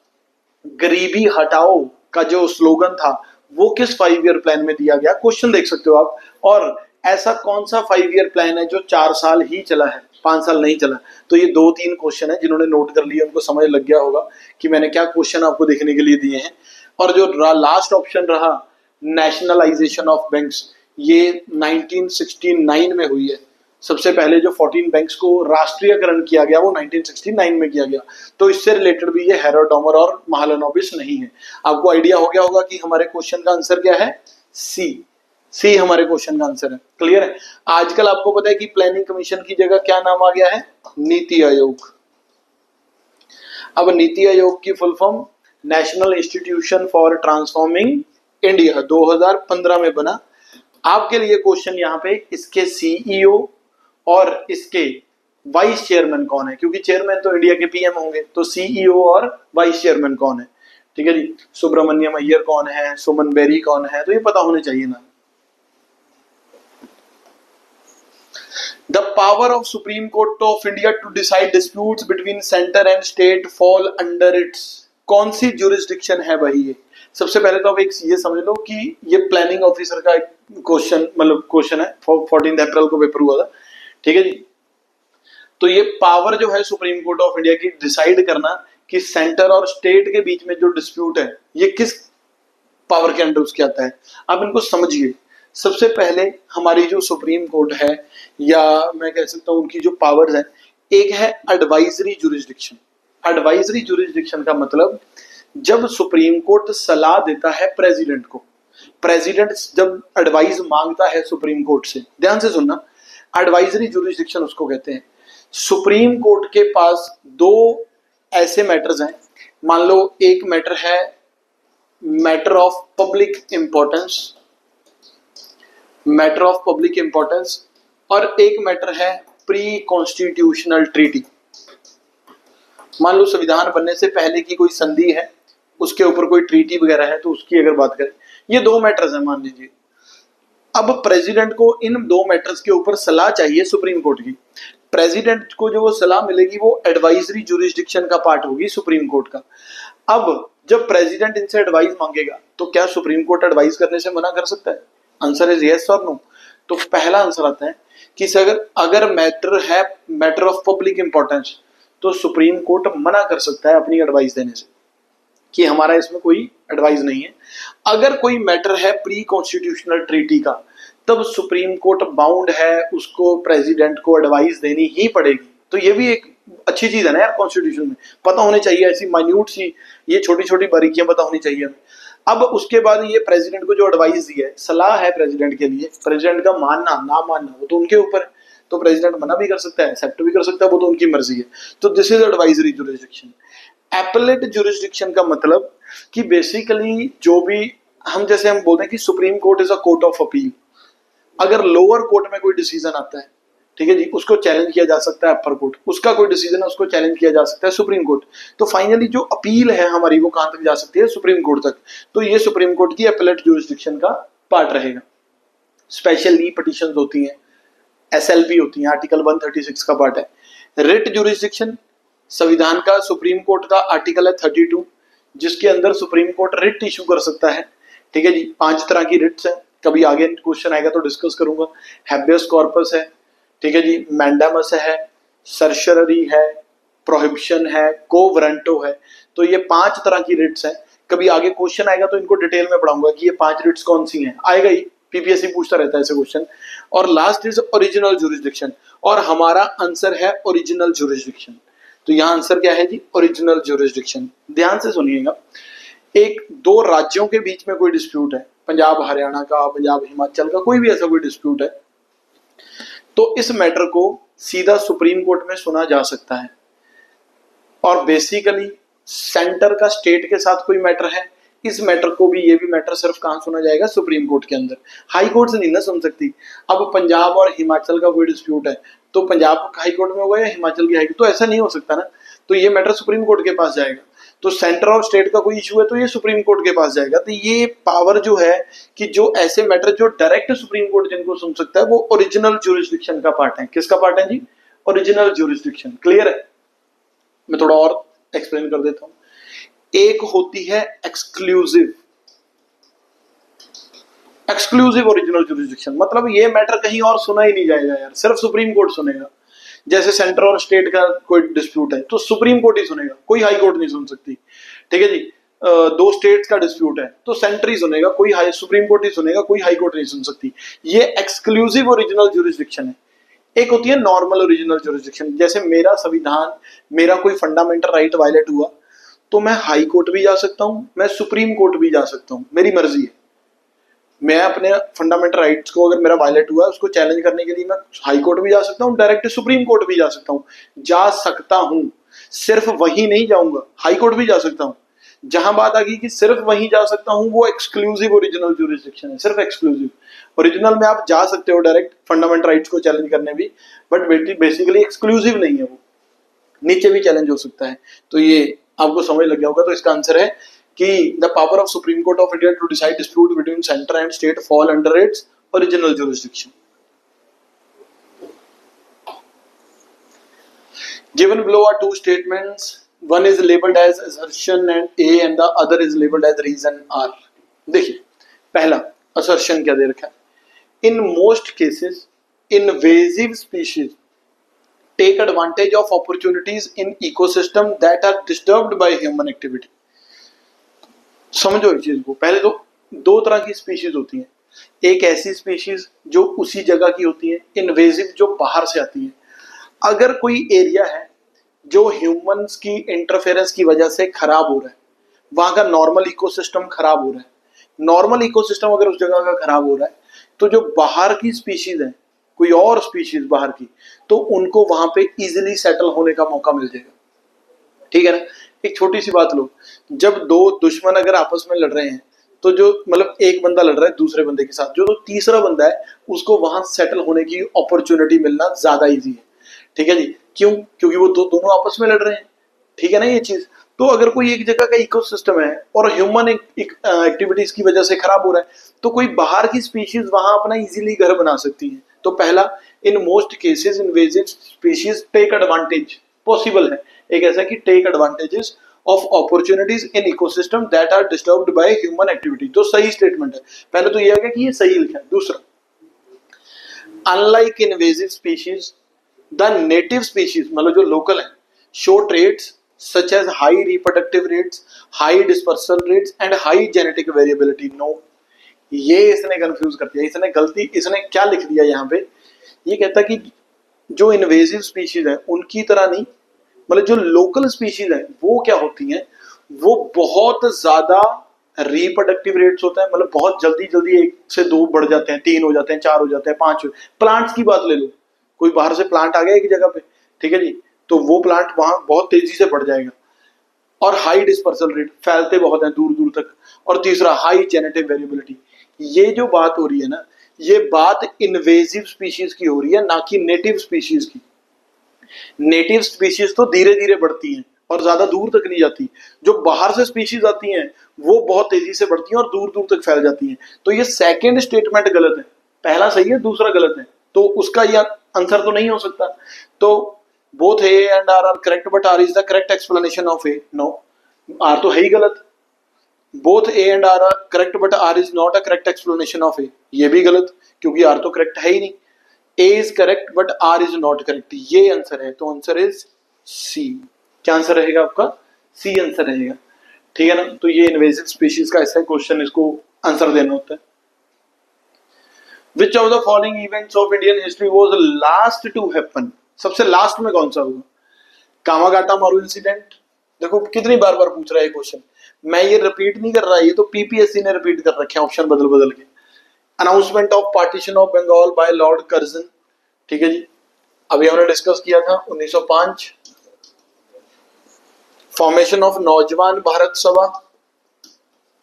गरीबी हटाओ का जो स्लोगन था वो किस 5 ईयर प्लान में दिया गया? क्वेश्चन देख सकते हो आप। और ऐसा कौन सा 5 ईयर प्लान है जो 4 साल ही चला है, 5 साल नहीं चला? तो ये 2-3 क्वेश्चन है, जिन्होंने नोट कर लिया उनको समझ लग गया होगा कि मैंने क्या क्वेश्चन आपको देखने के लिए दिए हैं। और जो लास्ट ऑप्शन रहा नेशनलाइजेशन ऑफ बैंक्स, ये 1969 में हुई है। सबसे पहले जो 14 बैंक्स को राष्ट्रीयकरण किया गया वो 1969 में किया गया। तो इससे रिलेटेड भी ये हैरोल्ड डॉमर और महालनोबिस नहीं है। आपको आइडिया हो गया होगा कि हमारे क्वेश्चन का आंसर क्या है? सी हमारे क्वेश्चन का आंसर है। क्लियर है? आजकल आपको पता है कि प्लानिंग कमीशन की जगह क्या नाम आ गया है? नीति आयोग। अब नीति आयोग की full form national institution for transforming India 2015 में बना। आपके लिए क्वेश्चन यहाँ पे, इसके सीईओ और इसके वाइस चेयरमैन कौन है? क्योंकि चेयरमैन तो इंडिया के पीएम होंगे, तो सीईओ और वाइस चेयरमैन कौन है? ठीक है जी। सुब्रमण्यम अय्यर कौन है, सुमन बेरी कौन है? तो ये पता होने चाहिए ना। The power of Supreme Court of India to decide disputes between center and state fall under its, कौन सी jurisdiction है भाई ये? सबसे पहले तो आप एक ये समझ लो कि ये प्लानिंग ऑफिसर का एक क्वेश्चन है, 14 अप्रैल को पेपर हुआ था। ठीक है जी। तो ये पावर जो है सुप्रीम कोर्ट ऑफ इंडिया की डिसाइड करना कि सेंटर और स्टेट के बीच में जो डिस्प्यूट है ये किस पावर के अंडर उसके आता है, आप इनको समझिए। सबसे पहले हमारी जो सुप्रीम कोर्ट है, या मैं कह सकता हूं उनकी जो पावर्स है, एक है एडवाइजरी जुरिस्डिक्शन। एडवाइजरी जुरिस्डिक्शन का मतलब जब सुप्रीम कोर्ट सलाह देता है प्रेसिडेंट को, प्रेसिडेंट जब एडवाइस मांगता है सुप्रीम कोर्ट से, ध्यान से सुनना, एडवाइजरी जुरिस्डिक्शन उसको कहते हैं। सुप्रीम कोर्ट के पास 2 ऐसे मैटर्स हैं। मान लो एक मैटर है matter of public importance, matter of public importance, और एक मैटर है प्री कॉन्स्टिट्यूशनल ट्रीटी। मान लो संविधान बनने से पहले की कोई संधि है, उसके ऊपर कोई ट्रीटी वगैरह है, तो उसकी अगर बात करें, ये दो मैटर्स हैं मान लीजिए। अब प्रेसिडेंट को इन दो मैटर्स के ऊपर सलाह चाहिए सुप्रीम कोर्ट की। प्रेसिडेंट को जो वो सलाह मिलेगी वो एडवाइजरी जुरिस्डिक्शन का पार्ट होगी सुप्रीम कोर्ट का। अब जब प्रेसिडेंट इनसे एडवाइस मांगेगा तो क्या सुप्रीम कोर्ट एडवाइस करने से मना कर सकता है? आंसर इज यस और नो। तो पहला आंसर आता है कि अगर मैटर है मैटर ऑफ पब्लिक इंपॉर्टेंस, तो सुप्रीम कोर्ट मना कर सकता है अपनी एडवाइस देने से कि हमारा इसमें कोई एडवाइस नहीं है। अगर कोई मैटर है प्री कॉन्स्टिट्यूशनल ट्रीटी का, तब सुप्रीम कोर्ट बाउंड है उसको प्रेसिडेंट को एडवाइस देनी ही पड़ेगी। तो ये भी एक अच्छी चीज है ना यार, कॉन्स्टिट्यूशन में पता होनी चाहिए, ऐसी माइन्यूट सी ये छोटी छोटी बारीकियां पता होनी चाहिए हमें। अब उसके बाद ये प्रेसिडेंट को जो एडवाइस दी है, सलाह है प्रेसिडेंट के लिए, प्रेसिडेंट का मानना ना मानना वो तो उनके ऊपर है। तो प्रेसिडेंट मना भी कर सकता है, एक्सेप्ट भी कर सकता है, वो तो उनकी मर्जी है। तो this is advisory jurisdiction. Appellate jurisdiction का मतलब कि बेसिकली जो भी हम जैसे हम बोलते हैं कि supreme court is a court of appeal. अगर लोअर कोर्ट में कोई डिसीजन आता है, ठीक है जी, उसको चैलेंज किया जा सकता है अपर कोर्ट, उसका कोई डिसीजन है उसको चैलेंज किया जा सकता है सुप्रीम कोर्ट। तो फाइनली जो अपील है हमारी वो कहां तक जा सकती है? सुप्रीम कोर्ट तक। तो ये सुप्रीम कोर्ट की एपेलेट जुरिस्डिक्शन का पार्ट रहेगा। स्पेशल ली पिटीशन होती हैं, SLP होती है, आर्टिकल 136 का पार्ट है। रिट जुरिस्डिक्शन संविधान का सुप्रीम कोर्ट का आर्टिकल है 32, जिसके अंदर सुप्रीम कोर्ट रिट इशू कर सकता है। ठीक है जी, 5 तरह की रिट्स है, कभी आगे क्वेश्चन आएगा तो डिस्कस करूंगा। हैबियस कॉर्पस है, ठीक है जी, मैंडामस है, सर्शरी है, प्रोहिबिशन है, कोवरेंटो है। तो ये 5 तरह की रिट्स हैं। कभी आगे क्वेश्चन आएगा तो इनको डिटेल में पढ़ाऊंगा कि ये 5 रिट्स कौन सी हैं, आएगा ही, PPSC पूछता रहता है ऐसे क्वेश्चन। और लास्ट इज ओरिजिनल जुरिस्डिक्शन, और हमारा आंसर है ओरिजिनल जुरिस्डिक्शन। तो यहाँ आंसर क्या है जी? Original jurisdiction. ध्यान से सुनिएगा, एक दो राज्यों के बीच में कोई डिस्प्यूट है, पंजाब हरियाणा का, पंजाब हिमाचल का, कोई भी ऐसा कोई डिस्प्यूट है, तो इस मैटर को सीधा सुप्रीम कोर्ट में सुना जा सकता है। और बेसिकली सेंटर का स्टेट के साथ कोई मैटर है, इस मैटर को भी, ये भी मैटर सिर्फ कहां सुना जाएगा? सुप्रीम कोर्ट के अंदर। हाई कोर्ट से नहीं ना सुन सकती। अब पंजाब और हिमाचल का कोई डिस्प्यूट है तो पंजाब हाई कोर्ट में होगा या हिमाचल की हाई कोर्ट? तो ऐसा नहीं हो सकता ना। तो ये मैटर सुप्रीम कोर्ट के पास जाएगा। तो सेंटर और स्टेट का कोई इशू है तो ये सुप्रीम कोर्ट के पास जाएगा। तो ये पावर जो है कि जो ऐसे मैटर जो डायरेक्ट सुप्रीम कोर्ट जिनको सुन सकता है, वो ओरिजिनल जुरिस्डिक्शन का पार्ट है। किसका पार्ट है जी? Original jurisdiction. क्लियर है? मैं थोड़ा और एक्सप्लेन कर देता हूं। एक होती है एक्सक्लूसिव ओरिजिनल जुरिस्डिक्शन, मतलब ये मैटर कहीं और सुना ही नहीं जाएगा यार, सिर्फ सुप्रीम कोर्ट सुनेगा। जैसे सेंटर और स्टेट का कोई डिस्प्यूट है तो सुप्रीम कोर्ट ही सुनेगा, कोई हाई कोर्ट नहीं सुन सकती। ठीक है जी, दो स्टेट्स का डिस्प्यूट है तो सेंटर ही सुनेगा, कोई हाई सुप्रीम कोर्ट ही सुनेगा, कोई हाई कोर्ट नहीं सुन सकती। ये एक्सक्लूसिव ओरिजिनल जुरिस्डिक्शन है। एक होती है नॉर्मल ओरिजिनल जुरिस्डिक्शन, जैसे मेरा संविधान, मेरा कोई फंडामेंटल राइट वायलेट हुआ तो मैं हाई कोर्ट भी जा सकता हूं, मैं सुप्रीम कोर्ट भी जा सकता हूं, मेरी मर्जी है। मैं अपने फंडामेंटल राइट्स को अगर मेरा वायलेट हुआ है उसको चैलेंज करने के लिए मैं हाई कोर्ट भी जा सकता हूं, डायरेक्ट सुप्रीम कोर्ट भी जा सकता हूं। सिर्फ वहीं नहीं जाऊंगा, हाई कोर्ट भी जा सकता हूं। जहां बात आ गई कि सिर्फ वहीं जा सकता हूं, वो एक्सक्लूसिव ओरिजिनल जुरिस्डिक्शन है, सिर्फ एक्सक्लूसिव। ओरिजिनल में आप जा सकते हो डायरेक्ट फंडामेंटल राइट्स को चैलेंज करने भी, बट बेसिकली एक्सक्लूसिव नहीं है, वो नीचे भी चैलेंज हो सकता है। तो ये आपको समझ लग गया होगा। तो इसका आंसर है कि the power of supreme court of India to decide dispute between centre and state fall under its original jurisdiction. Given below are two statements. One is labeled as assertion and A and the other is labeled as reason R. देखिए, पहला assertion क्या दे रखा है? In most cases, invasive species take advantage of opportunities in ecosystem that are disturbed by human activity. समझो इस चीज को। पहले तो दो तरह की स्पीशीज होती हैं, एक ऐसी स्पीशीज जो उसी जगह की होती है, इन्वेजिव जो बाहर से आती है। अगर कोई एरिया है जो ह्यूमंस की इंटरफेरेंस की वजह से खराब हो रहा है, वहां का नॉर्मल इकोसिस्टम खराब हो रहा है, नॉर्मल इकोसिस्टम अगर उस जगह का खराब हो रहा है, तो जो बाहर की स्पीशीज है, कोई और स्पीशीज बाहर की, तो उनको वहां पे इजीली सेटल होने का मौका मिल जाएगा। ठीक है ना? एक छोटी सी बात लो, जब दो दुश्मन अगर आपस में लड़ रहे हैं तो जो मतलब एक बंदा लड़ रहा है दूसरे बंदे के साथ, जो तो तीसरा बंदा है उसको वहां सेटल होने की अपॉर्चुनिटी मिलना ज्यादा इजी है। ठीक है जी, क्यों? क्योंकि वो दोनों आपस में लड़ रहे हैं। ठीक है ना ये चीज। तो अगर कोई एक जगह का इकोसिस्टम है और ह्यूमन एक्टिविटीज की वजह से खराब हो रहा है, तो कोई बाहर की स्पीशीज वहां अपना इजीली घर बना सकती है। तो पहला, in most cases invasive species take advantage, possible है एक ऐसा कि take advantages of opportunities in ecosystem that are disturbed by human activity. तो सही स्टेटमेंट है। पहले तो ये आ गया कि ये सही लिखा है। दूसरा, unlike invasive species the native species मतलब जो लोकल है show traits such as high reproductive rates, high dispersal rates and high genetic variability. No, ये इसने कंफ्यूज कर दिया, इसने गलती, इसने क्या लिख दिया यहाँ पे, ये कहता कि जो इन्वेजिव स्पीशीज है उनकी तरह नहीं, मतलब जो लोकल स्पीशीज है वो क्या होती हैं, वो बहुत ज्यादा रिप्रोडक्टिव रेट्स होता है, मतलब बहुत जल्दी जल्दी एक से दो बढ़ जाते हैं, तीन हो जाते हैं, चार हो जाते हैं, पांच। प्लांट्स की बात ले लो, कोई बाहर से प्लांट आ गया एक जगह पे, ठीक है जी, तो वो प्लांट वहां बहुत तेजी से बढ़ जाएगा। और हाई डिस्पर्सल रेट, फैलते बहुत हैं दूर दूर तक। और तीसरा, हाई जेनेटिक वेरिएबिलिटी। ये जो बात हो रही है ना, ये बात इन्वेजिव स्पीशीज की हो रही है, ना कि नेटिव स्पीशीज की। नेटिव स्पीशीज तो धीरे धीरे बढ़ती हैं और ज्यादा दूर तक नहीं जाती। जो बाहर से स्पीशीज आती हैं वो बहुत तेजी से बढ़ती हैं और दूर दूर तक फैल जाती हैं। तो ये सेकंड स्टेटमेंट गलत है, पहला सही है दूसरा गलत है, तो उसका ये आंसर तो नहीं हो सकता। तो both A and R are correct but R is the correct explanation of A. No, R तो है ही गलत। Both A and R are correct but R is not a correct explanation of A, ये भी गलत, क्योंकि are तो correct है ही नहीं। A is correct but R is not correct, ये आंसर है। तो आंसर इज सी। क्या आंसर रहेगा आपका? सी आंसर रहेगा। ठीक है ना। तो ये इन्वेजिव स्पीशीज का ऐसा क्वेश्चन, इसको आंसर देना होता है। Which of the following events of Indian history was last to happen? सबसे लास्ट में कौन सा हुआ? कामागाटा मारू इंसिडेंट। देखो कितनी बार बार पूछ रहा है क्वेश्चन, मैं ये रिपीट नहीं कर रहा, ये तो पीपीएससी ने रिपीट कर रखे हैं ऑप्शन बदल बदल के। Announcement of partition of Bengal by Lord Curzon, ठीक है जी, अभी हमने डिस्कस किया था 1905। फॉर्मेशन ऑफ नौजवान भारत सभा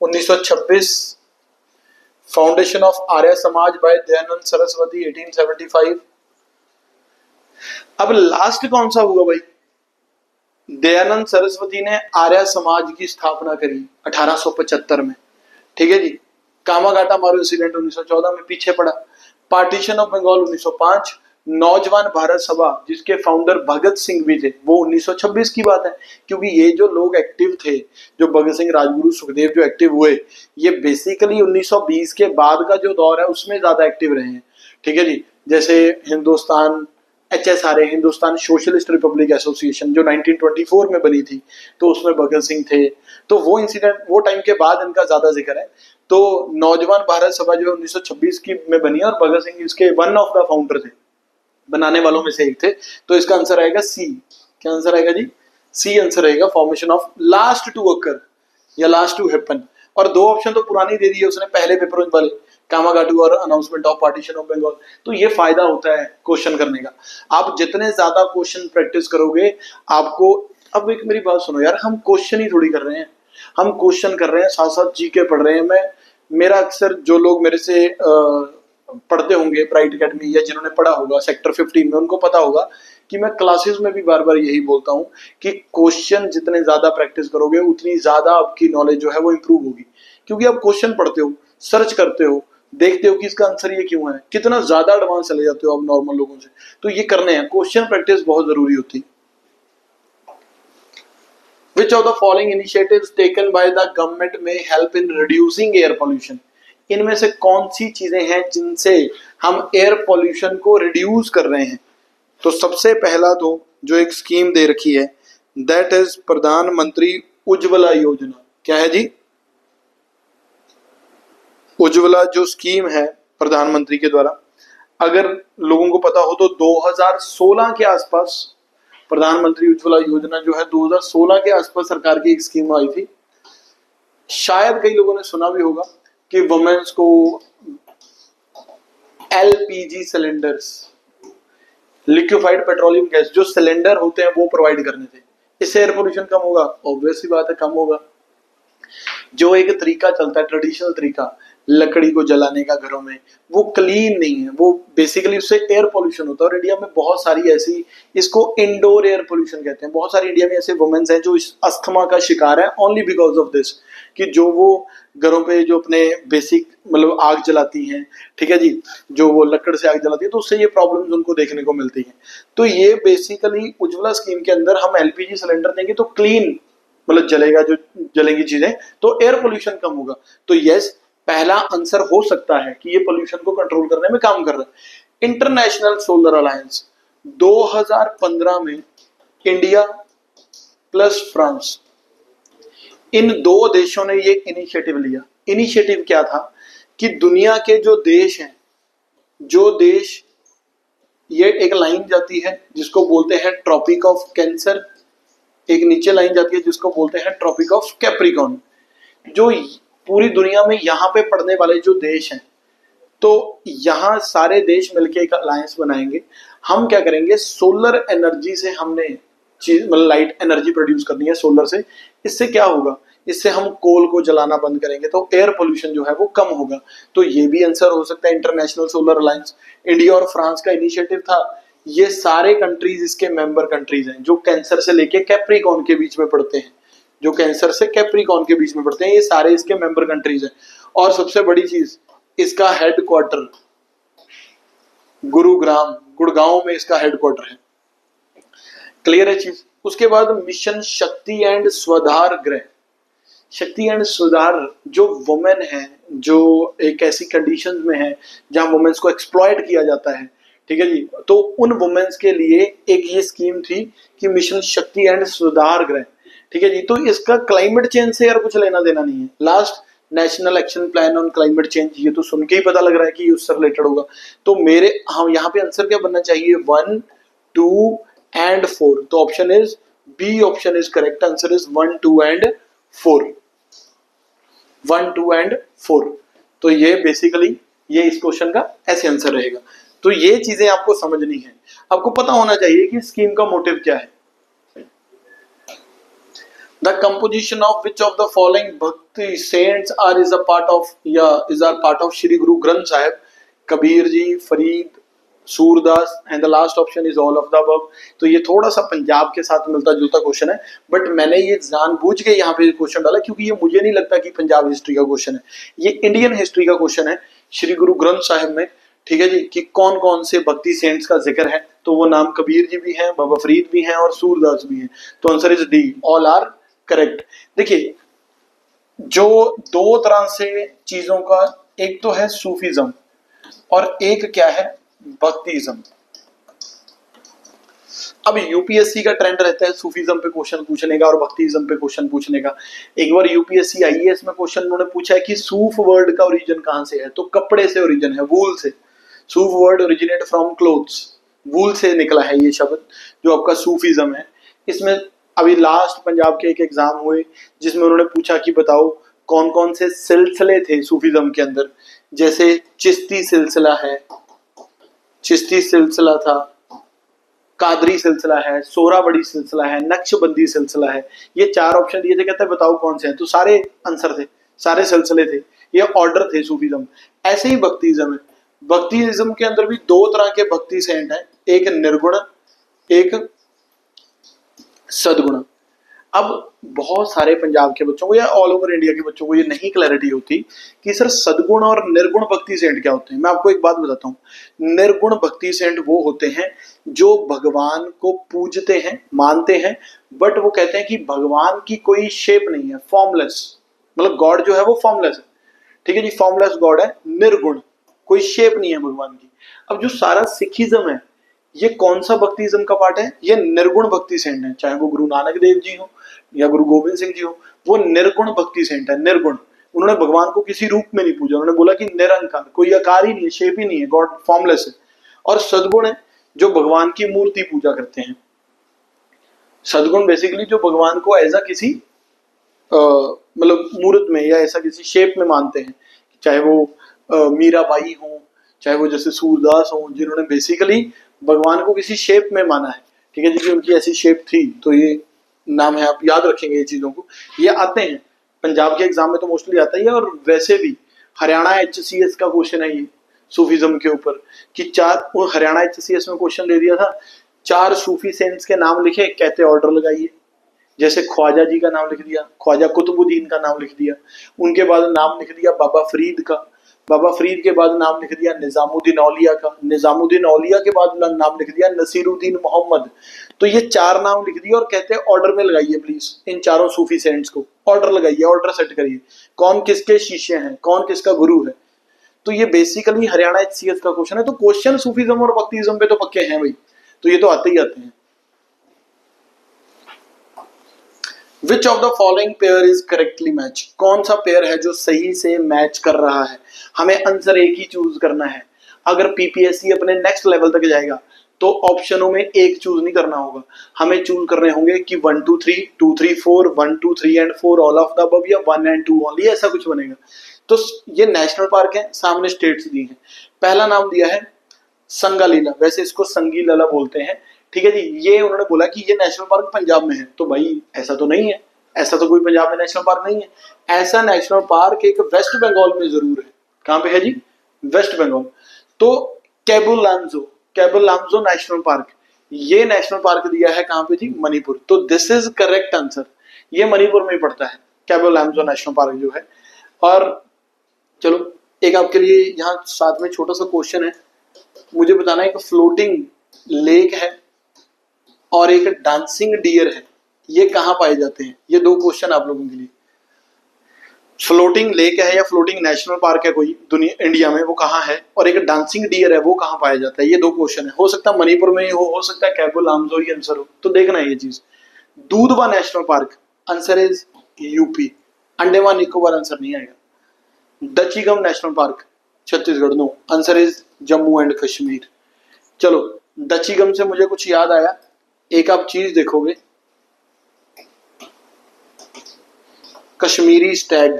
1926। Foundation of Arya Samaj bye Dayanand Saraswati 1875। अब लास्ट कौन सा हुआ भाई? दयानंद सरस्वती ने आर्य समाज की स्थापना करी 1875 में, ठीक है जी। कामागाटा मारू इंसिडेंट 1914 में पीछे पड़ा। Partition of Bengal 1905। नौजवान भारत सभा जिसके फाउंडर भगत सिंह भी थे, वो 1926 की बात है, क्योंकि ये जो लोग एक्टिव थे, जो भगत सिंह, राजगुरु, सुखदेव जो एक्टिव हुए, ये बेसिकली 1920 के बाद का जो दौर है उसमें ज्यादा एक्टिव रहे हैं, ठीक है जी। जैसे Hindustan HSRA, Hindustan socialist Republic association, जो 1924 में बनी थी, तो उसमें भगत सिंह थे। तो वो इंसिडेंट, वो टाइम के बाद इनका ज्यादा जिक्र है। तो नौजवान भारत सभा जो 1926 की में बनी है और भगत सिंह इसके वन ऑफ द फाउंडर थे, बनाने वालों में से एक थे। तो इसका आंसर आएगा सी। क्या आंसर आएगा जी? सी आंसर रहेगा। Formation of last to occur या लास्ट टू हैपन। और दो ऑप्शन तो पुरानी दे दी है उसने पहले पेपर वाले, कामागाटू और announcement of partition of Bengal. तो ये फायदा होता है क्वेश्चन करने का, आप जितने ज्यादा क्वेश्चन प्रैक्टिस करोगे आपको। अब एक मेरी बात सुनो यार, हम क्वेश्चन ही थोड़ी कर रहे हैं, हम क्वेश्चन कर रहे हैं, साथ साथ जीके पढ़ रहे हैं। मेरा अक्सर जो लोग मेरे से पढ़ते होंगे ब्राइट अकेडमी या जिन्होंने पढ़ा होगा सेक्टर 15 में, उनको पता होगा कि मैं क्लासेस में भी बार बार यही बोलता हूँ कि क्वेश्चन जितने ज्यादा प्रैक्टिस करोगे उतनी ज्यादा आपकी नॉलेज जो है वो इंप्रूव होगी। क्योंकि आप क्वेश्चन पढ़ते हो, सर्च करते हो, देखते हो कि इसका आंसर ये क्यों है, कितना ज्यादा एडवांस चले जाते हो आप नॉर्मल लोगों से। तो ये करने हैं, क्वेश्चन प्रैक्टिस बहुत जरूरी होती है। Which of the following initiatives taken by the government may help in reducing air pollution? इनमें से कौन सी चीजें हैं जिनसे हम एयर पोल्यूशन को रिड्यूस कर रहे हैं? तो सबसे पहला तो जो एक स्कीम दे रखी है, दैट इज प्रधानमंत्री उज्ज्वला योजना। क्या है जी? उज्ज्वला जो स्कीम है प्रधानमंत्री के द्वारा, अगर लोगों को पता हो तो 2016 के आसपास प्रधानमंत्री उज्ज्वला योजना जो है 2016 के आसपास सरकार की एक स्कीम आई थी। शायद कई लोगों ने सुना भी होगा कि वुमेन्स को LPG cylinders, liquefied petroleum gas, जो सिलेंडर होते हैं वो प्रोवाइड करने थे। इससे एयर पोल्यूशन कम होगा, ऑब्वियस सी बात है कम होगा। जो एक तरीका चलता है, ट्रेडिशनल तरीका लकड़ी को जलाने का घरों में, वो क्लीन नहीं है, वो बेसिकली उससे एयर पोल्यूशन होता है। और इंडिया में बहुत सारी ऐसी, इसको इंडोर एयर पोल्यूशन कहते हैं, बहुत सारी इंडिया में ऐसे वुमेन्स हैं जो इस अस्थमा का शिकार है ओनली बिकॉज ऑफ दिस, कि जो वो घरों पे जो अपने बेसिक मतलब आग जलाती हैं, ठीक है जी, जो वो लकड़ से आग जलाती है, तो उससे ये प्रॉब्लम्स उनको देखने को मिलती हैं। तो ये बेसिकली उज्ज्वला स्कीम के अंदर हम एलपीजी सिलेंडर देंगे तो क्लीन मतलब जलेगा, जो जलेंगी चीजें, तो एयर पोल्यूशन कम होगा। तो यस, पहला आंसर हो सकता है कि ये पोल्यूशन को कंट्रोल करने में काम कर रहा है। इंटरनेशनल सोलर अलायंस 2015 में इंडिया प्लस फ्रांस, इन दो देशों ने ये इनिशिएटिव लिया। इनिशिएटिव क्या था कि दुनिया के जो देश हैं, जो देश, ये एक लाइन जाती है जिसको बोलते हैं ट्रॉपिक ऑफ कैंसर, एक नीचे लाइन जाती है जिसको बोलते हैं ट्रॉपिक ऑफ कैप्रिकॉर्न, जो पूरी दुनिया में यहाँ पे पड़ने वाले जो देश हैं, तो यहाँ सारे देश मिलके एक अलायंस बनाएंगे। हम क्या करेंगे, सोलर एनर्जी से हमने चीज मतलब लाइट एनर्जी प्रोड्यूस करनी है सोलर से। इससे क्या होगा, इससे हम कोल को जलाना बंद करेंगे तो एयर पोल्यूशन जो है वो कम होगा। तो ये भी आंसर हो सकता है इंटरनेशनल सोलर अलायंस। इंडिया और फ्रांस का इनिशिएटिव था। ये सारे कंट्रीज इसके मेंबर कंट्रीज हैं जो कैंसर से लेके कैप्रिकॉर्न के बीच में पड़ते हैं, जो कैंसर से कैप्रिकॉर्न के बीच में पड़ते हैं, ये सारे इसके मेंबर कंट्रीज हैं। और सबसे बड़ी चीज, इसका हेडक्वार्टर गुरुग्राम, गुड़गांव में इसका हेडक्वार्टर है। क्लियर है चीज। उसके बाद मिशन शक्ति एंड स्वधार गृह। शक्ति एंड सुधार, जो वुमेन है, जो एक ऐसी कंडीशंस में है जहां वुमेन्स को एक्सप्लॉइट किया जाता है, ठीक है जी, तो उन वुमेन्स के लिए एक ये स्कीम थी कि मिशन शक्ति एंड सुधार गृह, ठीक है जी। तो इसका क्लाइमेट चेंज से यार कुछ लेना देना नहीं है। Last national action plan on climate change, ये तो सुन के ही पता लग रहा है कि उससे रिलेटेड होगा। तो मेरे हाँ, यहाँ पे आंसर क्या बनना चाहिए, 1, 2 एंड 4। तो option is B, option is correct answer is 1, 2 and 4। 1, 2 and 4। तो ये बेसिकली ये इस क्वेश्चन का ऐसे आंसर रहेगा। तो ये चीजें आपको समझनी है। आपको पता होना चाहिए कि स्कीम का मोटिव क्या है। The composition of which of the following Bhakti saints are is a part of Shri Guru Granth Sahib? Kabir ji, Farid, Surdas, and the last option is all of the above. तो ये थोड़ा सा पंजाब के साथ मिलता जुलता क्वेश्चन है, बट मैंने ये जानबूझ के यहाँ पे क्वेश्चन डाला क्योंकि ये मुझे नहीं लगता कि पंजाब हिस्ट्री का क्वेश्चन है, ये इंडियन हिस्ट्री का क्वेश्चन है। श्री गुरु ग्रंथ साहिब में, ठीक है जी, कि कौन कौन से भक्ति सेंट्स का जिक्र है, तो वो नाम कबीर जी भी हैं, बाबा फरीद भी हैं और सूरदास भी हैं। तो answer is D, all are correct. देखिए, जो दो तरह से चीजों का, एक तो है सूफीज्म और एक क्या है, भक्तिज्म। अब यूपीएससी का ट्रेंड रहता है सूफीज्म पे क्वेश्चन पूछने का और भक्तिज्म पे क्वेश्चन पूछने का। एक बार यूपीएससी आईएएस में क्वेश्चन उन्होंने पूछा है कि सूफ वर्ड का ओरिजिन कहां से है, तो कपड़े से ओरिजिन है, वूल से। सूफ वर्ड ओरिजिनेट फ्रॉम क्लोथ्स, वूल से निकला है ये शब्द जो आपका सूफीज्म है। इसमें अभी लास्ट पंजाब के एक एग्जाम हुए जिसमें उन्होंने पूछा कि बताओ कौन कौन से सिलसिले थे सूफीज्म के अंदर, जैसे चिश्ती सिलसिला है, चिश्ती सिलसिला था, कादरी सिलसिला है, सोहरावर्डी सिलसिला है, नक्शबंदी सिलसिला है। ये चार ऑप्शन दिए थे, कहते हैं बताओ कौन से हैं, तो सारे आंसर थे, सारे सिलसिले थे, ये ऑर्डर थे सूफीज्म। ऐसे ही भक्तिज्म है। भक्तिज्म के अंदर भी दो तरह के भक्ति सेंट हैं, एक निर्गुण, एक सदगुण। अब बहुत सारे पंजाब के बच्चों को या ऑल ओवर इंडिया के बच्चों को ये नहीं क्लैरिटी होती कि सर सदगुण और निर्गुण भक्ति सेंट क्या होते हैं। मैं आपको एक बात बताता हूँ, निर्गुण भक्ति सेंट वो होते हैं जो भगवान को पूजते हैं, मानते हैं, बट वो कहते हैं कि भगवान की कोई शेप नहीं है, फॉर्मलेस, मतलब गॉड जो है वो फॉर्मलेस है, ठीक है जी, फॉर्मलेस गॉड है। निर्गुण, कोई शेप नहीं है भगवान की। अब जो सारा सिखिज्म है ये कौन सा भक्तिज्म का पार्ट है, ये निर्गुण भक्ति सेंट है, चाहे वो गुरु नानक देव जी हो या गुरु गोविंद सिंह जी हो, वो निर्गुण भक्ति सेंट है। निर्गुण, उन्होंने भगवान को किसी रूप में नहीं पूजा, उन्होंने बोला कि निरंकार, कोई आकार ही नहीं है, शेप ही नहीं है, गॉड फॉर्मलेस है। और सदगुण है जो भगवान की मूर्ति पूजा करते हैं। सदगुण बेसिकली जो भगवान को एज अ किसी मतलब मूर्त में या ऐसा किसी शेप में मानते हैं, चाहे वो मीराबाई हो, चाहे वो जैसे सूरदास हो, जिन्होंने बेसिकली भगवान को किसी शेप में माना है, ठीक है जी, उनकी ऐसी शेप थी। तो ये नाम है, आप याद रखेंगे ये चीजों को, ये आते हैं। पंजाब के एग्जाम में तो मोस्टली आता ही है, और वैसे भी हरियाणा HCS का क्वेश्चन है ये सूफीज्म के ऊपर, कि चार, वो हरियाणा HCS में क्वेश्चन दे दिया था, 4 सूफी सेंट्स के नाम लिखे, कहते ऑर्डर लगाइए। जैसे ख्वाजा जी का नाम लिख दिया, ख्वाजा कुतुबुद्दीन का नाम लिख दिया, उनके बाद नाम लिख दिया बाबा फरीद का, बाबा फरीद के बाद नाम लिख दिया निजामुद्दीन औलिया का, निजामुद्दीन औलिया के बाद नाम लिख दिया नसीरुद्दीन मोहम्मद। तो ये 4 नाम लिख दिए और कहते हैं ऑर्डर में लगाइए प्लीज इन चारों सूफी सेंट्स को, ऑर्डर लगाइए, ऑर्डर सेट करिए, कौन किसके शिष्य हैं, कौन किसका गुरु है। तो ये बेसिकली हरियाणा HCS का क्वेश्चन है। तो क्वेश्चन सूफीज्म और भक्तिज्म पे तो पक्के हैं भाई, तो ये तो आते ही आते हैं। Which of the following pair is correctly match? कौन सा पेयर है जो सही से मैच कर रहा है? हमें आंसर एक ही चूज करना है। अगर PPSC अपने नेक्स्ट लेवल तक जाएगा तो ऑप्शनों में एक चूज नहीं करना होगा, हमें चूज करने होंगे कि 1 2 3 2 3 4 1 2 3 and 4 all of the above, या 1 and 2 ओनली, ऐसा कुछ बनेगा। तो ये नेशनल पार्क है, सामने स्टेट्स दी हैं। पहला नाम दिया है संगालीला, वैसे इसको संगीलाला बोलते हैं, ठीक है जी। ये उन्होंने बोला कि ये नेशनल पार्क पंजाब में है, तो भाई ऐसा तो नहीं है, ऐसा तो कोई पंजाब में नेशनल पार्क नहीं है। ऐसा नेशनल पार्क एक वेस्ट बंगाल में जरूर है। कहां पे है जी? वेस्ट बंगाल। तो केबुलांजो नेशनल पार्क, ये नेशनल पार्क दिया है कहां पे जी? मणिपुर। तो दिस इज करेक्ट आंसर, ये मणिपुर में ही पड़ता है केबुलांजो नेशनल पार्क जो है। और चलो एक आपके लिए यहाँ साथ में छोटा सा क्वेश्चन है, मुझे बताना है एक फ्लोटिंग लेक है और एक डांसिंग डियर है, ये कहां पाए जाते हैं? ये 2 क्वेश्चन आप लोगों के लिए। फ्लोटिंग लेक है या फ्लोटिंग नेशनल पार्क है कोई दुनिया इंडिया में, वो कहां है? और एक डांसिंग डियर है, वो कहां पाया जाता है? ये 2 क्वेश्चन है। हो सकता है मणिपुर में ही हो सकता है केबुलांजो ही आंसर हो, तो देखना है ये चीज। Dudhwa national park, answer is UP. Andaman Nicobar answer नहीं आएगा। Dachigam national park, Chhattisgarh, no, answer is Jammu and Kashmir. चलो दचीगम से मुझे कुछ याद आया, एक आप चीज देखोगे, कश्मीरी स्टैग।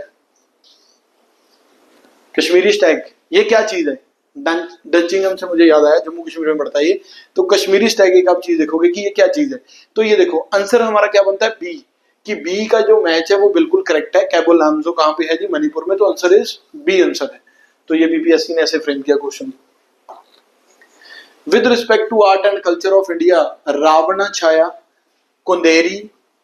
कश्मीरी स्टैग ये क्या चीज है? दचीगम से मुझे याद आया, जम्मू कश्मीर में पड़ता है ये। तो कश्मीरी स्टैग एक आप चीज देखोगे कि ये क्या चीज है, तो ये देखो आंसर हमारा क्या बनता है? बी, कि बी का जो मैच है वो बिल्कुल करेक्ट है। केबुलांजो कहां पे है जी? मणिपुर में। तो आंसर इज बी आंसर है। तो ये BPSC ने ऐसे फ्रेम किया question. With respect to art and culture of India, Ravan Chhaya, Kundhei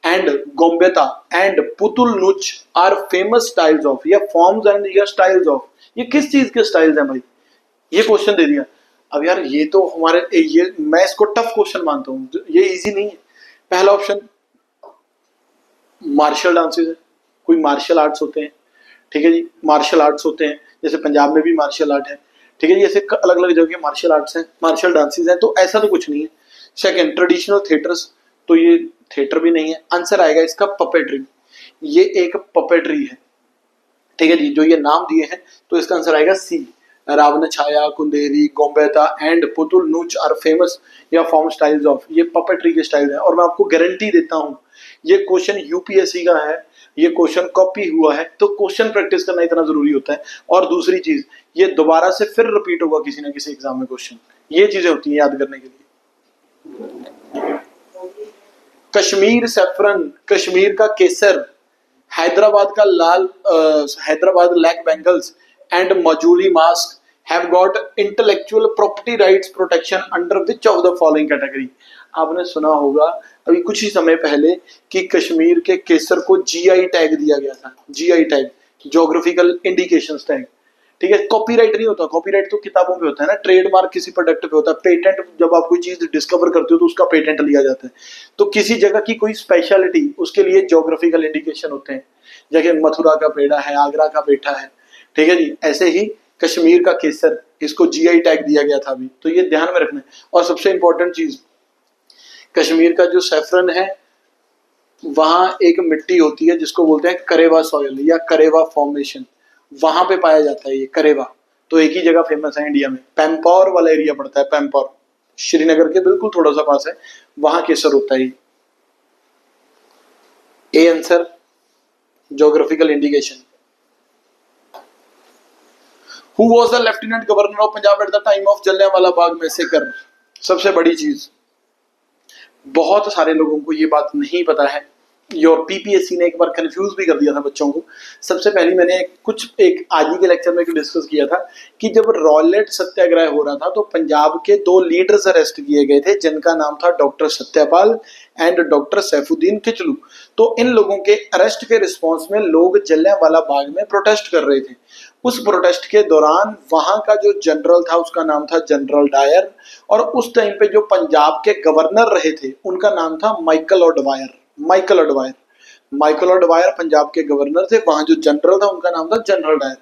and Gombeyatta and Putul Nach are famous styles of, या फॉर्म्स एंड या स्टाइल्स ऑफ, ये किस चीज के स्टाइल्स हैं भाई? ये क्वेश्चन दे दिया। अब यार ये तो हमारे, ये मैं इसको टफ क्वेश्चन मानता हूं, ये इजी नहीं है। पहला ऑप्शन मार्शल डांसेस है, कोई मार्शल आर्ट्स होते हैं, ठीक है जी, मार्शल आर्ट्स होते हैं, जैसे पंजाब में भी मार्शल आर्ट है, ठीक है जी, ऐसे अलग अलग जगह मार्शल आर्ट्स हैं, मार्शल डांसेस हैं, तो ऐसा तो कुछ नहीं है। सेकंड ट्रेडिशनल थिएटर्स, तो ये थिएटर भी नहीं है। आंसर आएगा इसका पपेट्री, ये एक पपेट्री है, ठीक है जी, जो ये नाम दिए हैं, तो इसका आंसर आएगा सी। Ravan Chhaya, कुंदेरी, गोम्बेता and Putul नूच are famous या फॉर्म स्टाइल्स ऑफ, ये पपेट्री के स्टाइल है। और मैं आपको गारंटी देता हूं ये क्वेश्चन UPSC का है, ये क्वेश्चन कॉपी हुआ है, तो क्वेश्चन प्रैक्टिस करना इतना जरूरी होता है। और दूसरी चीज, ये दोबारा से फिर रिपीट होगा किसी ना किसी एग्जाम में क्वेश्चन, ये चीजें होती हैं याद करने के लिए। कश्मीर सैफरन, कश्मीर का केसर, हैदराबाद का लाल, Hyderabad black bangles and Majuli mask have got intellectual property rights protection under which of the following category. आपने सुना होगा अभी कुछ ही समय पहले कि कश्मीर के केसर को GI टैग दिया गया था। GI tag, geographical indications tag, ठीक है। कॉपीराइट नहीं होता, कॉपीराइट तो किताबों पे होता है ना, ट्रेडमार्क किसी प्रोडक्ट पे होता है, पेटेंट जब आप कोई चीज डिस्कवर करते हो तो उसका पेटेंट लिया जाता है। तो किसी जगह की कोई स्पेशलिटी, उसके लिए ज्योग्राफिकल इंडिकेशन होते हैं, जैसे मथुरा का पेड़ा है, आगरा का पेठा है, ठीक है जी। ऐसे ही कश्मीर का केसर, इसको GI टैग दिया गया था अभी, तो ये ध्यान में रखना है। और सबसे इंपॉर्टेंट चीज, कश्मीर का जो सैफरन है, वहां एक मिट्टी होती है जिसको बोलते हैं करेवा सॉइल या करेवा फॉर्मेशन, वहां पे पाया जाता है ये करेवा। तो एक ही जगह फेमस है इंडिया में, पैम्पौर वाला एरिया पड़ता है, पैम्पौर श्रीनगर के बिल्कुल थोड़ा सा पास है, वहां केसर होता है। A answer geographical indication. Who was the Lieutenant Governor of Punjab at the time of Jallianwala Bagh massacre? सबसे बड़ी चीज, बहुत सारे लोगों को ये बात नहीं पता है योर पीपीएससी ने एक बार कंफ्यूज भी कर दिया था बच्चों को। सबसे पहले मैंने एक आज ही के लेक्चर में डिस्कस किया था कि जब रॉलेट सत्याग्रह हो रहा था तो पंजाब के 2 लीडर्स अरेस्ट किए गए थे जिनका नाम था doctor Satyapal and doctor Saifuddin Kitchlew. तो इन लोगों के अरेस्ट के रिस्पॉन्स में लोग जलियांवाला बाग में प्रोटेस्ट कर रहे थे। उस प्रोटेस्ट के दौरान वहां का जो जनरल था उसका नाम था जनरल डायर, और उस टाइम पे जो पंजाब के गवर्नर रहे थे उनका नाम था माइकल ऑडवायर। माइकल ऑडवायर पंजाब के गवर्नर थे, वहां जो जनरल था उनका नाम था जनरल डायर।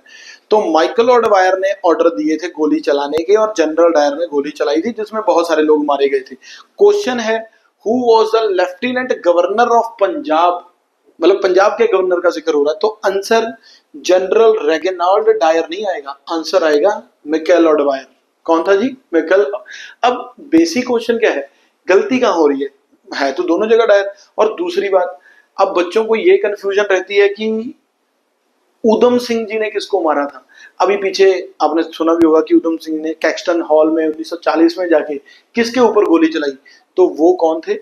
तो माइकल ऑडवायर ने ऑर्डर दिए थे गोली चलाने के और जनरल डायर ने गोली चलाई थी जिसमें बहुत सारे लोग मारे गए थे। क्वेश्चन है who was the lieutenant governor of Punjab, मतलब पंजाब के गवर्नर का जिक्र हो रहा है, तो आंसर जनरल रेगिनाल्ड डायर नहीं आएगा, आंसर आएगा माइकल ऑडवायर। कौन था जी? माइकल। अब बेसिक क्वेश्चन क्या है, गलती कहां हो रही है तो दोनों जगह डायर। और दूसरी बात, अब बच्चों को ये कंफ्यूजन रहती है कि उधम सिंह जी ने किसको मारा था। अभी पीछे आपने सुना भी होगा कि उधम सिंह ने कैक्सटन हॉल में 1940 में जाके किसके ऊपर गोली चलाई, तो वो कौन थे?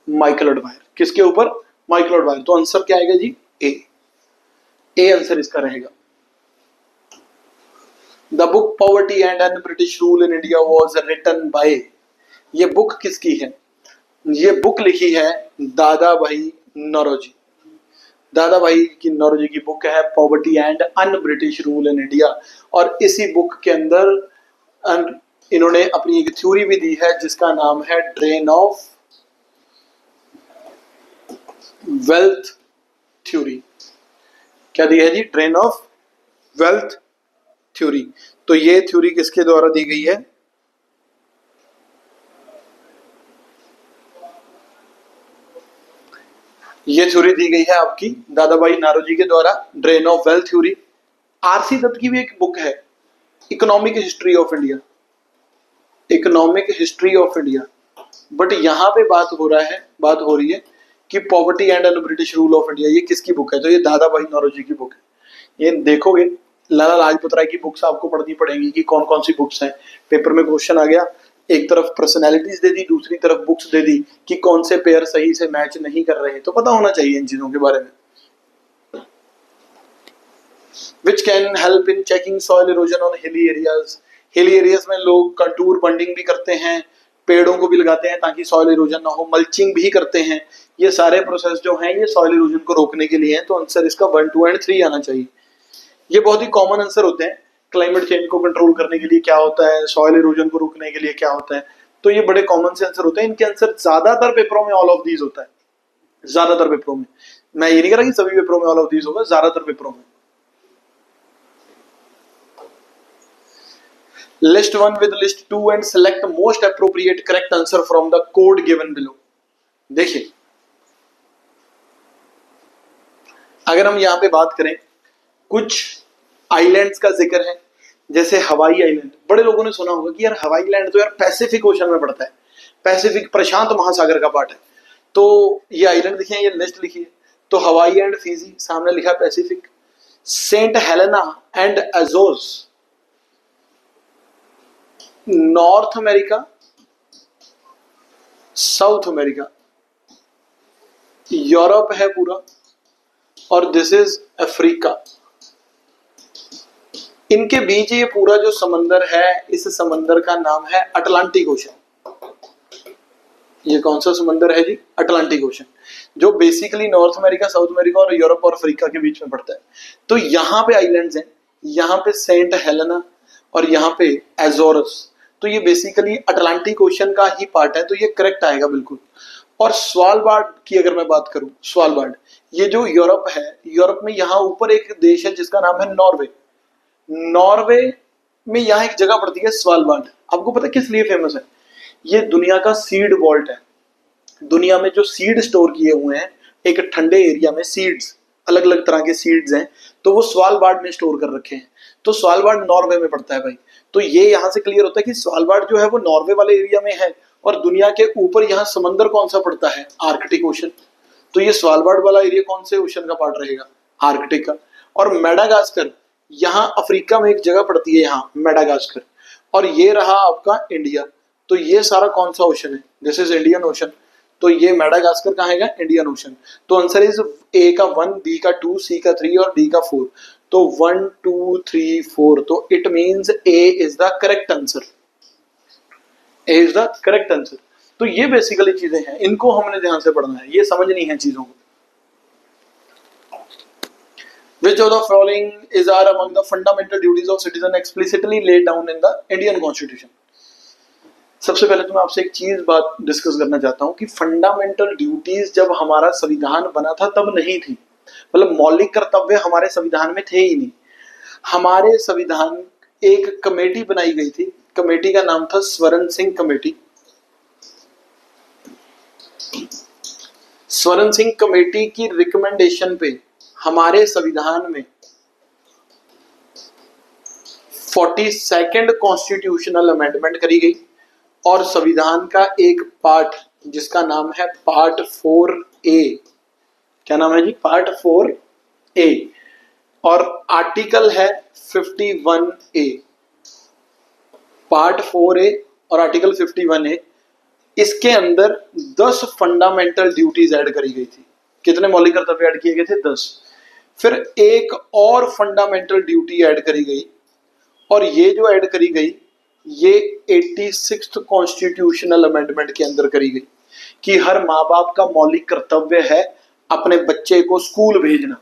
Michael O'Dwyer. किसके ऊपर? Michael O'Dwyer. तो आंसर क्या आएगा जी? ए आंसर इसका रहेगा। The book poverty and an British rule in India was written by, ये बुक किसकी है? ये बुक लिखी है दादा भाई नौरोजी। दादा भाई की नौरोजी की बुक है poverty and un British rule in India. और इसी बुक के अंदर इन्होंने अपनी एक थ्योरी भी दी है जिसका नाम है ड्रेन ऑफ वेल्थ थ्योरी। क्या दी है जी? Drain of wealth theory. तो ये थ्योरी किसके द्वारा दी गई है? ये थ्योरी दी गई है आपकी दादा भाई नौरोजी के द्वारा, drain of wealth theory. R C Dutt की भी एक बुक है economic history of India, economic history of India. But यहाँ पे बात हो रही है कि poverty and un British rule of India, ये किसकी बुक है? तो ये दादा भाई नौरोजी की बुक है। ये देखोगे लाला लाजपत राय की बुक्स आपको पढ़नी पड़ेंगी कि कौन कौन सी बुक्स हैं। पेपर में क्वेश्चन आ गया, एक तरफ पर्सनैलिटीज दे दी, दूसरी तरफ बुक्स दे दी कि कौन से पेयर सही से मैच नहीं कर रहे, तो पता होना चाहिए इन चीजों के बारे में। Which can help in checking soil erosion on hilly areas, hilly areas में लोग कंटूर बंडिंग भी करते हैं, पेड़ों को भी लगाते हैं ताकि सॉइल इरोजन ना हो, मल्चिंग भी करते हैं। ये सारे प्रोसेस जो हैं ये सॉइल इरोजन को रोकने के लिए हैं। तो आंसर इसका 1, 2 एंड 3 आना चाहिए। ये बहुत ही कॉमन आंसर होते हैं। क्लाइमेट चेंज को कंट्रोल करने के लिए क्या होता है, सॉइल इरोजन को रोकने के लिए क्या होता है, तो ये बड़े कॉमन से आंसर होते हैं। इनके आंसर ज्यादातर पेपरों में ऑल ऑफ दीज होता है, ज्यादातर पेपरों में। मैं ये नहीं कह रहा कि सभी पेपरों में ऑल ऑफ दीज होगा, ज्यादातर पेपरों में। List 1 with list 2 and select most appropriate correct answer from the code given below। देखिए, अगर हम यहाँ पे बात करें, कुछ आइलैंड्स का जिक्र है, जैसे हवाई आइलैंड। बड़े लोगों ने सुना होगा कि यार हवाई आइलैंड तो यार पैसिफिक ओशन में पड़ता है, पैसिफिक प्रशांत महासागर का पार्ट है। तो ये आइलैंड देखिए, ये लिस्ट लिखी है, तो हवाई एंड फिजी, सामने लिखा Pacific. Saint Helena and Azores North America, South America, Europe है पूरा, और दिस इज अफ्रीका। इनके बीच ये पूरा जो समंदर है, इस समंदर का नाम है अटलांटिक ओशन। ये कौन सा समंदर है जी? अटलांटिक ओशन, जो basically north America, South America और यूरोप और अफ्रीका के बीच में पड़ता है। तो यहाँ पे आइलैंड्स हैं, यहाँ पे सेंट हेलेना और यहाँ पे एजोरस। तो ये बेसिकली अटलांटिक ओशन का ही पार्ट है, तो ये करेक्ट आएगा बिल्कुल। और स्वालबार्ड की अगर मैं बात करूं, स्वालबार्ड ये जो यूरोप है, यूरोप में यहाँ ऊपर एक देश है जिसका नाम है नॉर्वे। नॉर्वे में यहाँ एक जगह पड़ती है स्वालबार्ड। आपको पता है किस लिए फेमस है? ये दुनिया का सीड वॉल्ट है। दुनिया में जो सीड स्टोर किए हुए हैं एक ठंडे एरिया में, सीड्स, अलग अलग तरह के सीड्स हैं, तो वो स्वालबार्ड में स्टोर कर रखे हैं। तो स्वालबार्ड नॉर्वे में पड़ता है भाई। तो ये यहाँ से क्लियर होता है कि स्वालबार्ड जो है वो नॉर्वे वाले एरिया में है, और दुनिया के ऊपर यहाँ समंदर कौन सा पड़ता है? Arctic ocean. तो ये स्वालबार्ड वाला एरिया कौन से ओशन का पार्ट रहेगा? आर्कटिक का। और मेडागास्कर यहाँ अफ्रीका में एक जगह पड़ती है, यहाँ मेडागास्कर। और ये रहा आपका इंडिया। तो ये सारा कौन सा ओशन है? This is Indian ocean. तो ये मेडागास्कर कहाँ आएगा, इंडियन ओशन। तो आंसर इज ए का 1, बी का 2, सी का 3 और डी का 4। तो 1 2 3 4, तो it means A is the correct answer, A is the correct answer. तो ये बेसिकली चीजें हैं, इनको हमने ध्यान से पढ़ना है, ये समझनी है चीजों को। Which of the following is are among the fundamental duties of citizen explicitly laid down in the Indian Constitution? सबसे पहले तो मैं आपसे एक चीज बात डिस्कस करना चाहता हूं कि फंडामेंटल ड्यूटीज जब हमारा संविधान बना था तब नहीं थी, मतलब मौलिक कर्तव्य हमारे संविधान में थे ही नहीं। हमारे संविधान, एक कमेटी बनाई गई थी, कमेटी का नाम था स्वर्ण सिंह कमेटी। स्वर्ण सिंह कमेटी की रिकमेंडेशन पे हमारे संविधान में 42nd कॉन्स्टिट्यूशनल अमेंडमेंट करी गई और संविधान का एक पार्ट जिसका नाम है पार्ट 4A, क्या नाम है जी, पार्ट 4A, और आर्टिकल है 51A। पार्ट 4A और आर्टिकल 51A, इसके अंदर 10 फंडामेंटल ड्यूटीज ऐड करी गई थी। कितने मौलिक कर्तव्य ऐड किए गए थे, 10। फिर एक और फंडामेंटल ड्यूटी ऐड करी गई, और ये जो ऐड करी गई ये 86th कॉन्स्टिट्यूशनल अमेंडमेंट के अंदर करी गई कि हर माँ बाप का मौलिक कर्तव्य है अपने बच्चे को स्कूल भेजना।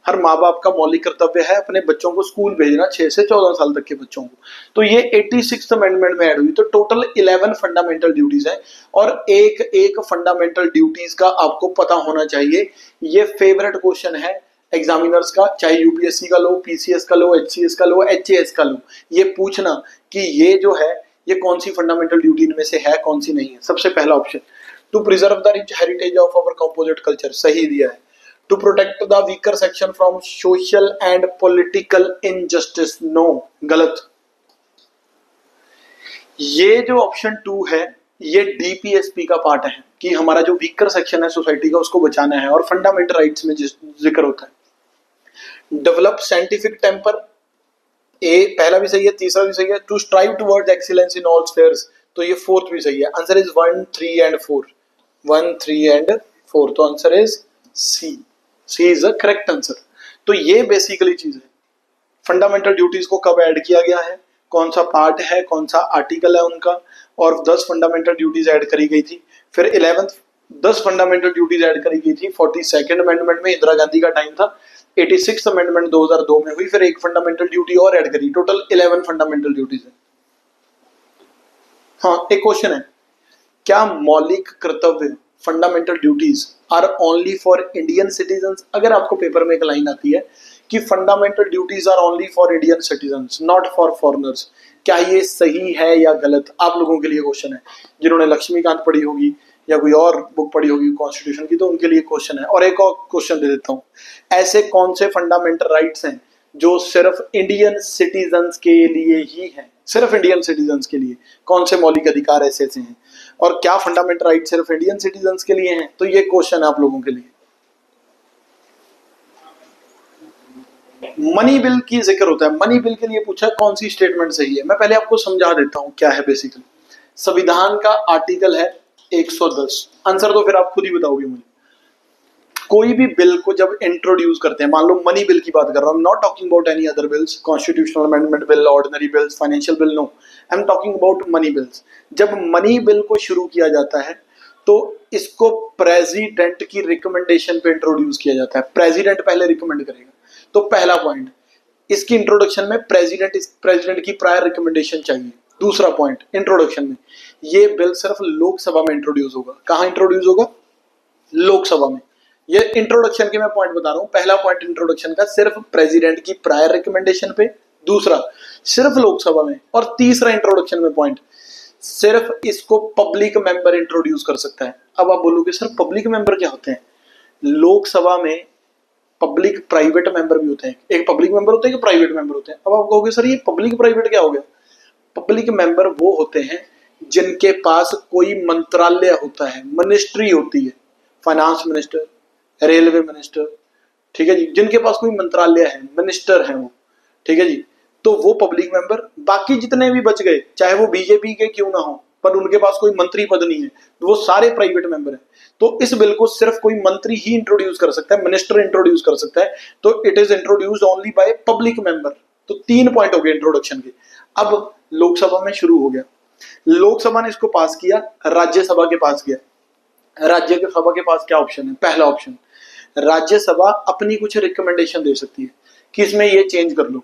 हर माँ बाप का मौलिक कर्तव्य है अपने बच्चों को स्कूल भेजना, 6 से 14 साल तक के बच्चों को। तो ये 86th अमेंडमेंट में ऐड हुई। तो टोटल 11 फंडामेंटल ड्यूटीज हैं, और एक एक फंडामेंटल ड्यूटीज का आपको पता होना चाहिए। ये फेवरेट क्वेश्चन है एग्जामिनर्स का, चाहे यूपीएससी का लो, पीसीएस का लो, एचसीएस का लो, एचएएस का लो, ये पूछना कि ये जो है ये कौन सी फंडामेंटल ड्यूटी इनमें से है, कौन सी नहीं है। सबसे पहला option, to preserve the rich heritage of our composite culture, सही दिया है। To protect the weaker section from social and political injustice, no, गलत। ये जो ऑप्शन 2 है ये डीपीएसपी का पार्ट है कि हमारा जो वीकर सेक्शन है सोसाइटी का उसको बचाना है, और फंडामेंटल राइट्स में जिक्र होता है। डेवलप साइंटिफिक टेम्पर, ए पहला भी सही है, तीसरा भी सही है। To strive towards excellence in all spheres, तो ये 4th भी सही है। आंसर इज 1 3 एंड 4, 1 3 एंड 4, तो answer is C, C is the correct answer. तो ये बेसिकली चीज है, फंडामेंटल ड्यूटीज को कब ऐड किया गया है, कौन सा पार्ट है, कौन सा आर्टिकल है उनका, और 10 फंडामेंटल ड्यूटीज ऐड करी गई थी। फिर 10 फंडामेंटल ड्यूटीज ऐड करी गई थी 42nd अमेंडमेंट में, इंदिरा गांधी का टाइम था। 86th अमेंडमेंट 2002 में हुई, फिर एक फंडामेंटल ड्यूटी और ऐड करी, टोटल 11 फंडामेंटल ड्यूटीज है। हाँ, एक क्वेश्चन है, क्या मौलिक कर्तव्य fundamental duties are only for Indian citizens? अगर आपको पेपर में एक लाइन आती है कि fundamental duties are only for Indian citizens not for foreigners, क्या ये सही है या गलत? आप लोगों के लिए क्वेश्चन है, जिन्होंने लक्ष्मीकांत पढ़ी होगी या कोई और बुक पढ़ी होगी कॉन्स्टिट्यूशन की, तो उनके लिए क्वेश्चन है। और एक और क्वेश्चन दे देता हूँ, ऐसे कौन से फंडामेंटल राइट्स हैं जो सिर्फ इंडियन सिटीजन्स के लिए ही हैं? सिर्फ इंडियन सिटीजन्स के लिए कौन से मौलिक अधिकार ऐसे ऐसे हैं, और क्या फंडामेंटल राइट सिर्फ इंडियन सिटीजन्स के लिए हैं? तो ये क्वेश्चन है आप लोगों के लिए। मनी बिल की जिक्र होता है, मनी बिल के लिए पूछा कौन सी स्टेटमेंट सही है। मैं पहले आपको समझा देता हूं क्या है। बेसिकली संविधान का आर्टिकल है 110, आंसर तो फिर आप खुद ही बताओगे मुझे। कोई भी बिल को जब इंट्रोड्यूस करते हैं, मान लो मनी बिल की बात कर रहा हूं, not talking about any other bills, constitutional amendment bill, ordinary bills, financial bill, no, I am talking about money bills. जब मनी बिल को शुरू किया जाता है तो इसको प्रेसिडेंट की रिकमेंडेशन पे इंट्रोड्यूस किया जाता है। प्रेसिडेंट पहले रिकमेंड करेगा, तो पहला पॉइंट, इसकी इंट्रोडक्शन में प्रेसिडेंट की प्रायर रिकमेंडेशन चाहिए। दूसरा पॉइंट, इंट्रोडक्शन में ये बिल सिर्फ लोकसभा में इंट्रोड्यूस होगा। कहां इंट्रोड्यूस होगा? लोकसभा में। ये इंट्रोडक्शन के मैं पॉइंट बता रहा हूं। पहला पॉइंट इंट्रोडक्शन का, सिर्फ प्रेसिडेंट की प्रायर रिकमेंडेशन पे। दूसरा, सिर्फ लोकसभा में। और तीसरा इंट्रोडक्शन में पॉइंट, सिर्फ इसको पब्लिक मेंबर इंट्रोड्यूस कर सकता है। अब आप बोलोगे सर पब्लिक मेंबर क्या होते हैं? लोकसभा में पब्लिक प्राइवेट मेंबर भी होते हैं। एक पब्लिक मेंबर होते हैं, एक प्राइवेट मेंबर होते हैं। अब आप कहोगे सर ये पब्लिक प्राइवेट क्या हो गया? पब्लिक मेंबर वो होते हैं जिनके पास कोई मंत्रालय होता है, मिनिस्ट्री होती है, फाइनेंस मिनिस्टर, रेलवे मिनिस्टर, ठीक है जी, जिनके पास कोई मंत्रालय है, मिनिस्टर है वो, ठीक है जी, तो वो पब्लिक मेंबर। बाकी जितने भी बच गए, चाहे वो बीजेपी के क्यों ना हो, पर उनके पास कोई मंत्री पद नहीं है, तो वो सारे प्राइवेट मेंबर हैं। तो इस बिल को सिर्फ कोई मंत्री ही इंट्रोड्यूस कर सकता है, मिनिस्टर इंट्रोड्यूस कर सकता है। तो it is introduced only by public member. तो 3 पॉइंट हो गए इंट्रोडक्शन के। अब लोकसभा में शुरू हो गया, लोकसभा ने इसको पास किया, राज्यसभा के पास गया। राज्यसभा के पास क्या ऑप्शन है? पहला ऑप्शन, राज्यसभा अपनी कुछ रिकमेंडेशन दे सकती है कि इसमें ये चेंज कर लो,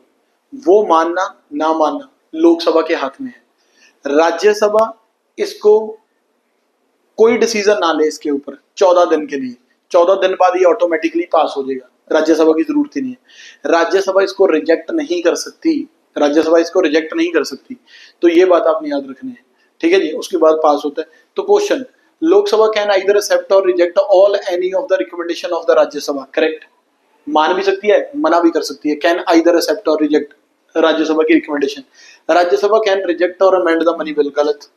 वो मानना ना मानना लोकसभा के हाथ में है। राज्यसभा इसको कोई डिसीजन ना ले इसके ऊपर 14 दिन के लिए, 14 दिन बाद ये ऑटोमेटिकली पास हो जाएगा, राज्यसभा की जरूरत ही नहीं है। राज्यसभा इसको रिजेक्ट नहीं कर सकती, राज्यसभा इसको रिजेक्ट नहीं कर सकती। तो ये बात आपने याद रखनी है, ठीक है जी। उसके बाद पास होता है। तो question, Lok Sabha can either accept और reject all any of the recommendation of the Rajya Sabha. Correct, मान भी सकती है, मना भी कर सकती है। कैन आइदर एक्सेप्ट और रिजेक्ट राज्यसभा की रिकमेंडेशन। राज्यसभा कैन रिजेक्ट और अमेंड द मनी बिल, गलत,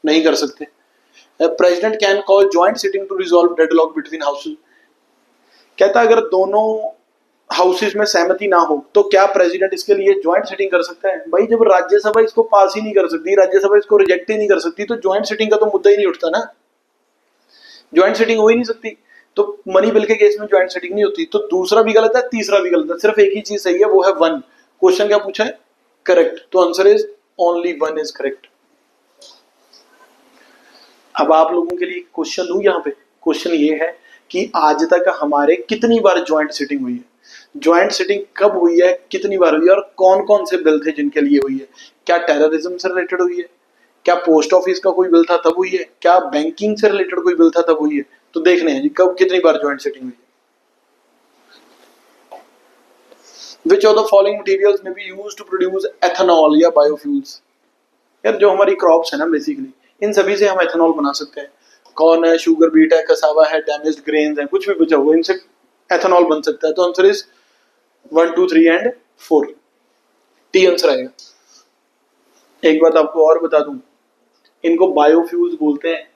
नहीं कर सकते। President can call joint sitting to resolve deadlock between houses. कहता है अगर दोनों हाउसेस में सहमति ना हो तो क्या प्रेसिडेंट इसके लिए ज्वाइंट सिटिंग कर सकता है? भाई जब राज्यसभा इसको पास ही नहीं कर सकती, राज्यसभा इसको रिजेक्ट ही नहीं कर सकती, तो ज्वाइंट सिटिंग का तो मुद्दा ही नहीं उठता ना, ज्वाइंट सिटिंग हो ही नहीं सकती। तो मनी बिल के केस में ज्वाइंट सिटिंग नहीं होती। तो दूसरा भी गलत है, तीसरा भी गलत है, सिर्फ एक ही चीज सही है, वो है 1। क्वेश्चन क्या पूछा है? करेक्ट। तो answer is only 1 is correct. अब आप लोगों के लिए क्वेश्चन दूं यहाँ पे। क्वेश्चन ये है कि आज तक हमारे कितनी बार ज्वाइंट सिटिंग हुई है, ज्वाइंट सिटिंग कब हुई है, कितनी बार हुई है, और कौन कौन से बिल थे जिनके लिए हुई है? क्या टेररिज्म से रिलेटेड हुई है? क्या पोस्ट ऑफिस का कोई बिल था तब हुई है? क्या बैंकिंग से रिलेटेड कोई बिल था तब हुई है? तो देखने हैं जी कब कितनी बार ज्वाइंट सिटिंग हुई है। Which of the following materials may be used to produce ethanol या बायोफ्यूल्स? यार जो हमारी क्रॉप्स है ना बेसिकली, इन सभी से हम एथेनॉल बना सकते हैं। कॉर्न है, शुगर बीट है, कसावा है, डैमेज्ड ग्रेन्स है, कुछ भी बचा हुआ, इनसे एथेनॉल बन सकता है। तो answer is 1, 2, 3 and 4, T answer आएगा। एक बात आपको और बता दूं, इनको बायोफ्यूल्स बोलते हैं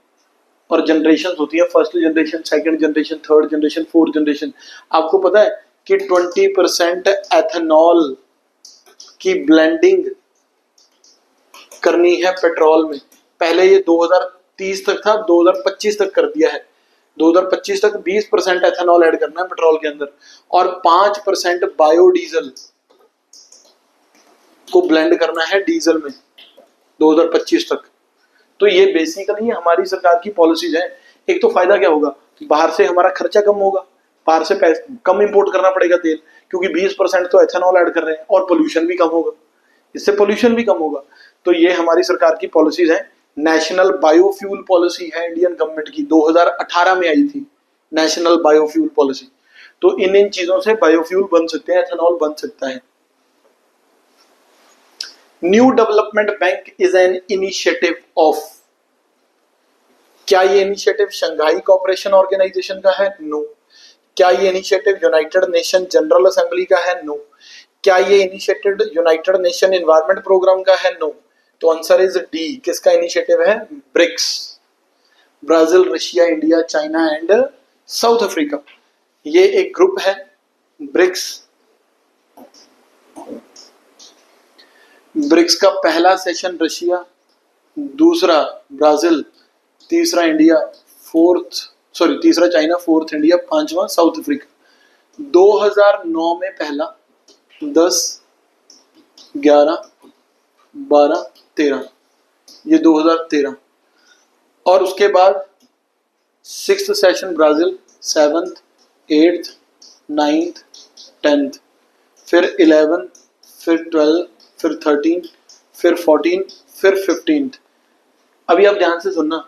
और जनरेशन होती है, first generation, second generation, third generation, fourth generation. आपको पता है कि 20% एथेनॉल की ब्लेंडिंग करनी है पेट्रोल में। पहले ये 2030 तक था, 2025 तक कर दिया है। 2025 तक 20% एथेनॉल ऐड करना है पेट्रोल के अंदर, और 5% बायोडीजल को ब्लेंड करना है डीजल में 2025 तक। तो ये बेसिकली हमारी सरकार की पॉलिसीज हैं। एक तो फायदा क्या होगा, बाहर से हमारा खर्चा कम होगा, बाहर से कम इंपोर्ट करना पड़ेगा तेल, क्योंकि 20% तो एथेनॉल ऐड कर रहे हैं, और पोल्यूशन भी कम होगा, इससे पोल्यूशन भी कम होगा। तो ये हमारी सरकार की पॉलिसीज हैं। नेशनल बायोफ्यूल पॉलिसी है इंडियन गवर्नमेंट की, 2018 में आई थी नेशनल बायोफ्यूल पॉलिसी। तो इन चीजों से बायोफ्यूल बन सकते हैं, एथेनॉल बन सकता है। New development bank is an initiative of, क्या ये इनिशिएटिव शंघाई कोऑपरेशन ऑर्गेनाइजेशन का है? नो। क्या ये initiative United Nation General Assembly का है? नो। क्या ये initiative United Nation Environment Programme का है? नो। तो आंसर इज डी। किसका इनिशिएटिव है? BRICS, Brazil, Russia, India, China and South Africa. ये एक ग्रुप है ब्रिक्स। ब्रिक्स का पहला सेशन रशिया, दूसरा ब्राजील, तीसरा इंडिया, तीसरा चाइना, फोर्थ इंडिया, पांचवा साउथ अफ्रीका। 2009 में पहला, 10, 11, 12, 13, ये 2013। और उसके बाद 6th session Brazil, 7th, 8th, 9th, 10th, फिर 11, फिर 12, फिर 13, फिर 14, फिर 15। अभी आप ध्यान से सुनना,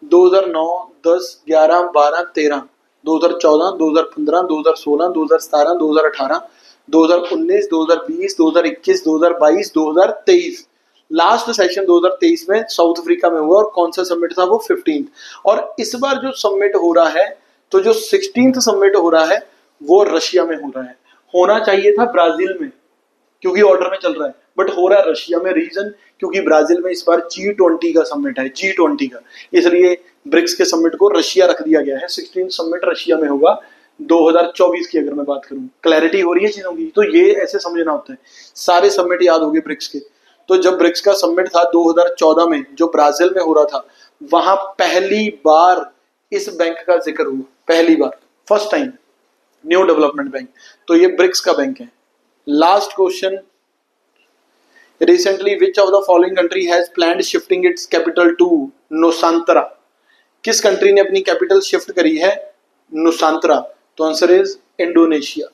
2009, 10, 11, 12, 13, 2014, 2015, 2016, 2017, 2018, 2019, 2020, 2021, 2022, 2023। लास्ट सेशन 2023 में साउथ अफ्रीका में हुआ, और कौन सा समिट था? वो 15th। और इस बार जो समिट हो रहा है, तो जो 16th समिट हो रहा है वो रशिया में हो रहा है। होना चाहिए था ब्राजील में, क्योंकि ऑर्डर में चल रहा है, बट हो रहा है रशिया में। रीजन, क्योंकि ब्राजील में इस बार G20 का समिट है, G20 का, इसलिए ब्रिक्स के समिट को रशिया रख दिया गया है। 16th समिट रशिया में होगा 2024 की, अगर मैं बात करूं। क्लैरिटी हो रही है चीजों की? तो ये ऐसे समझना होता है। सारे समिट याद होंगे ब्रिक्स के। तो जब ब्रिक्स का समिट था 2014 में, जो ब्राजील में हो रहा था, वहां पहली बार इस बैंक का जिक्र हुआ पहली बार, first time, new development bank. तो ये ब्रिक्स का बैंक है। Last question, recently which of the following country has planned shifting its capital to Nusantara? किस कंट्री ने अपनी कैपिटल शिफ्ट करी है नुसांतरा? तो आंसर इज इंडोनेशिया।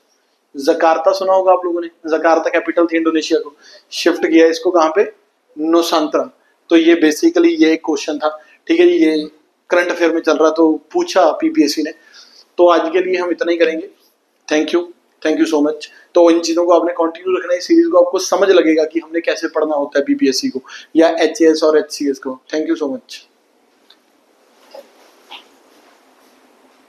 जकार्ता सुना होगा आप लोगों ने, जकार्ता कैपिटल थी इंडोनेशिया को, शिफ्ट किया इसको कहां पे? नुसांतरा। तो ये बेसिकली ये एक क्वेश्चन था, ठीक है जी, ये करंट अफेयर में चल रहा तो पूछा पीपीएससी ने। तो आज के लिए हम इतना ही करेंगे। Thank you so much. तो इन चीज़ों को आपने कंटिन्यू रखना है, सीरीज को, आपको समझ लगेगा कि हमने कैसे पढ़ना होता है पीपीएससी को या एचएएस और एचसीएस को। Thank you so much.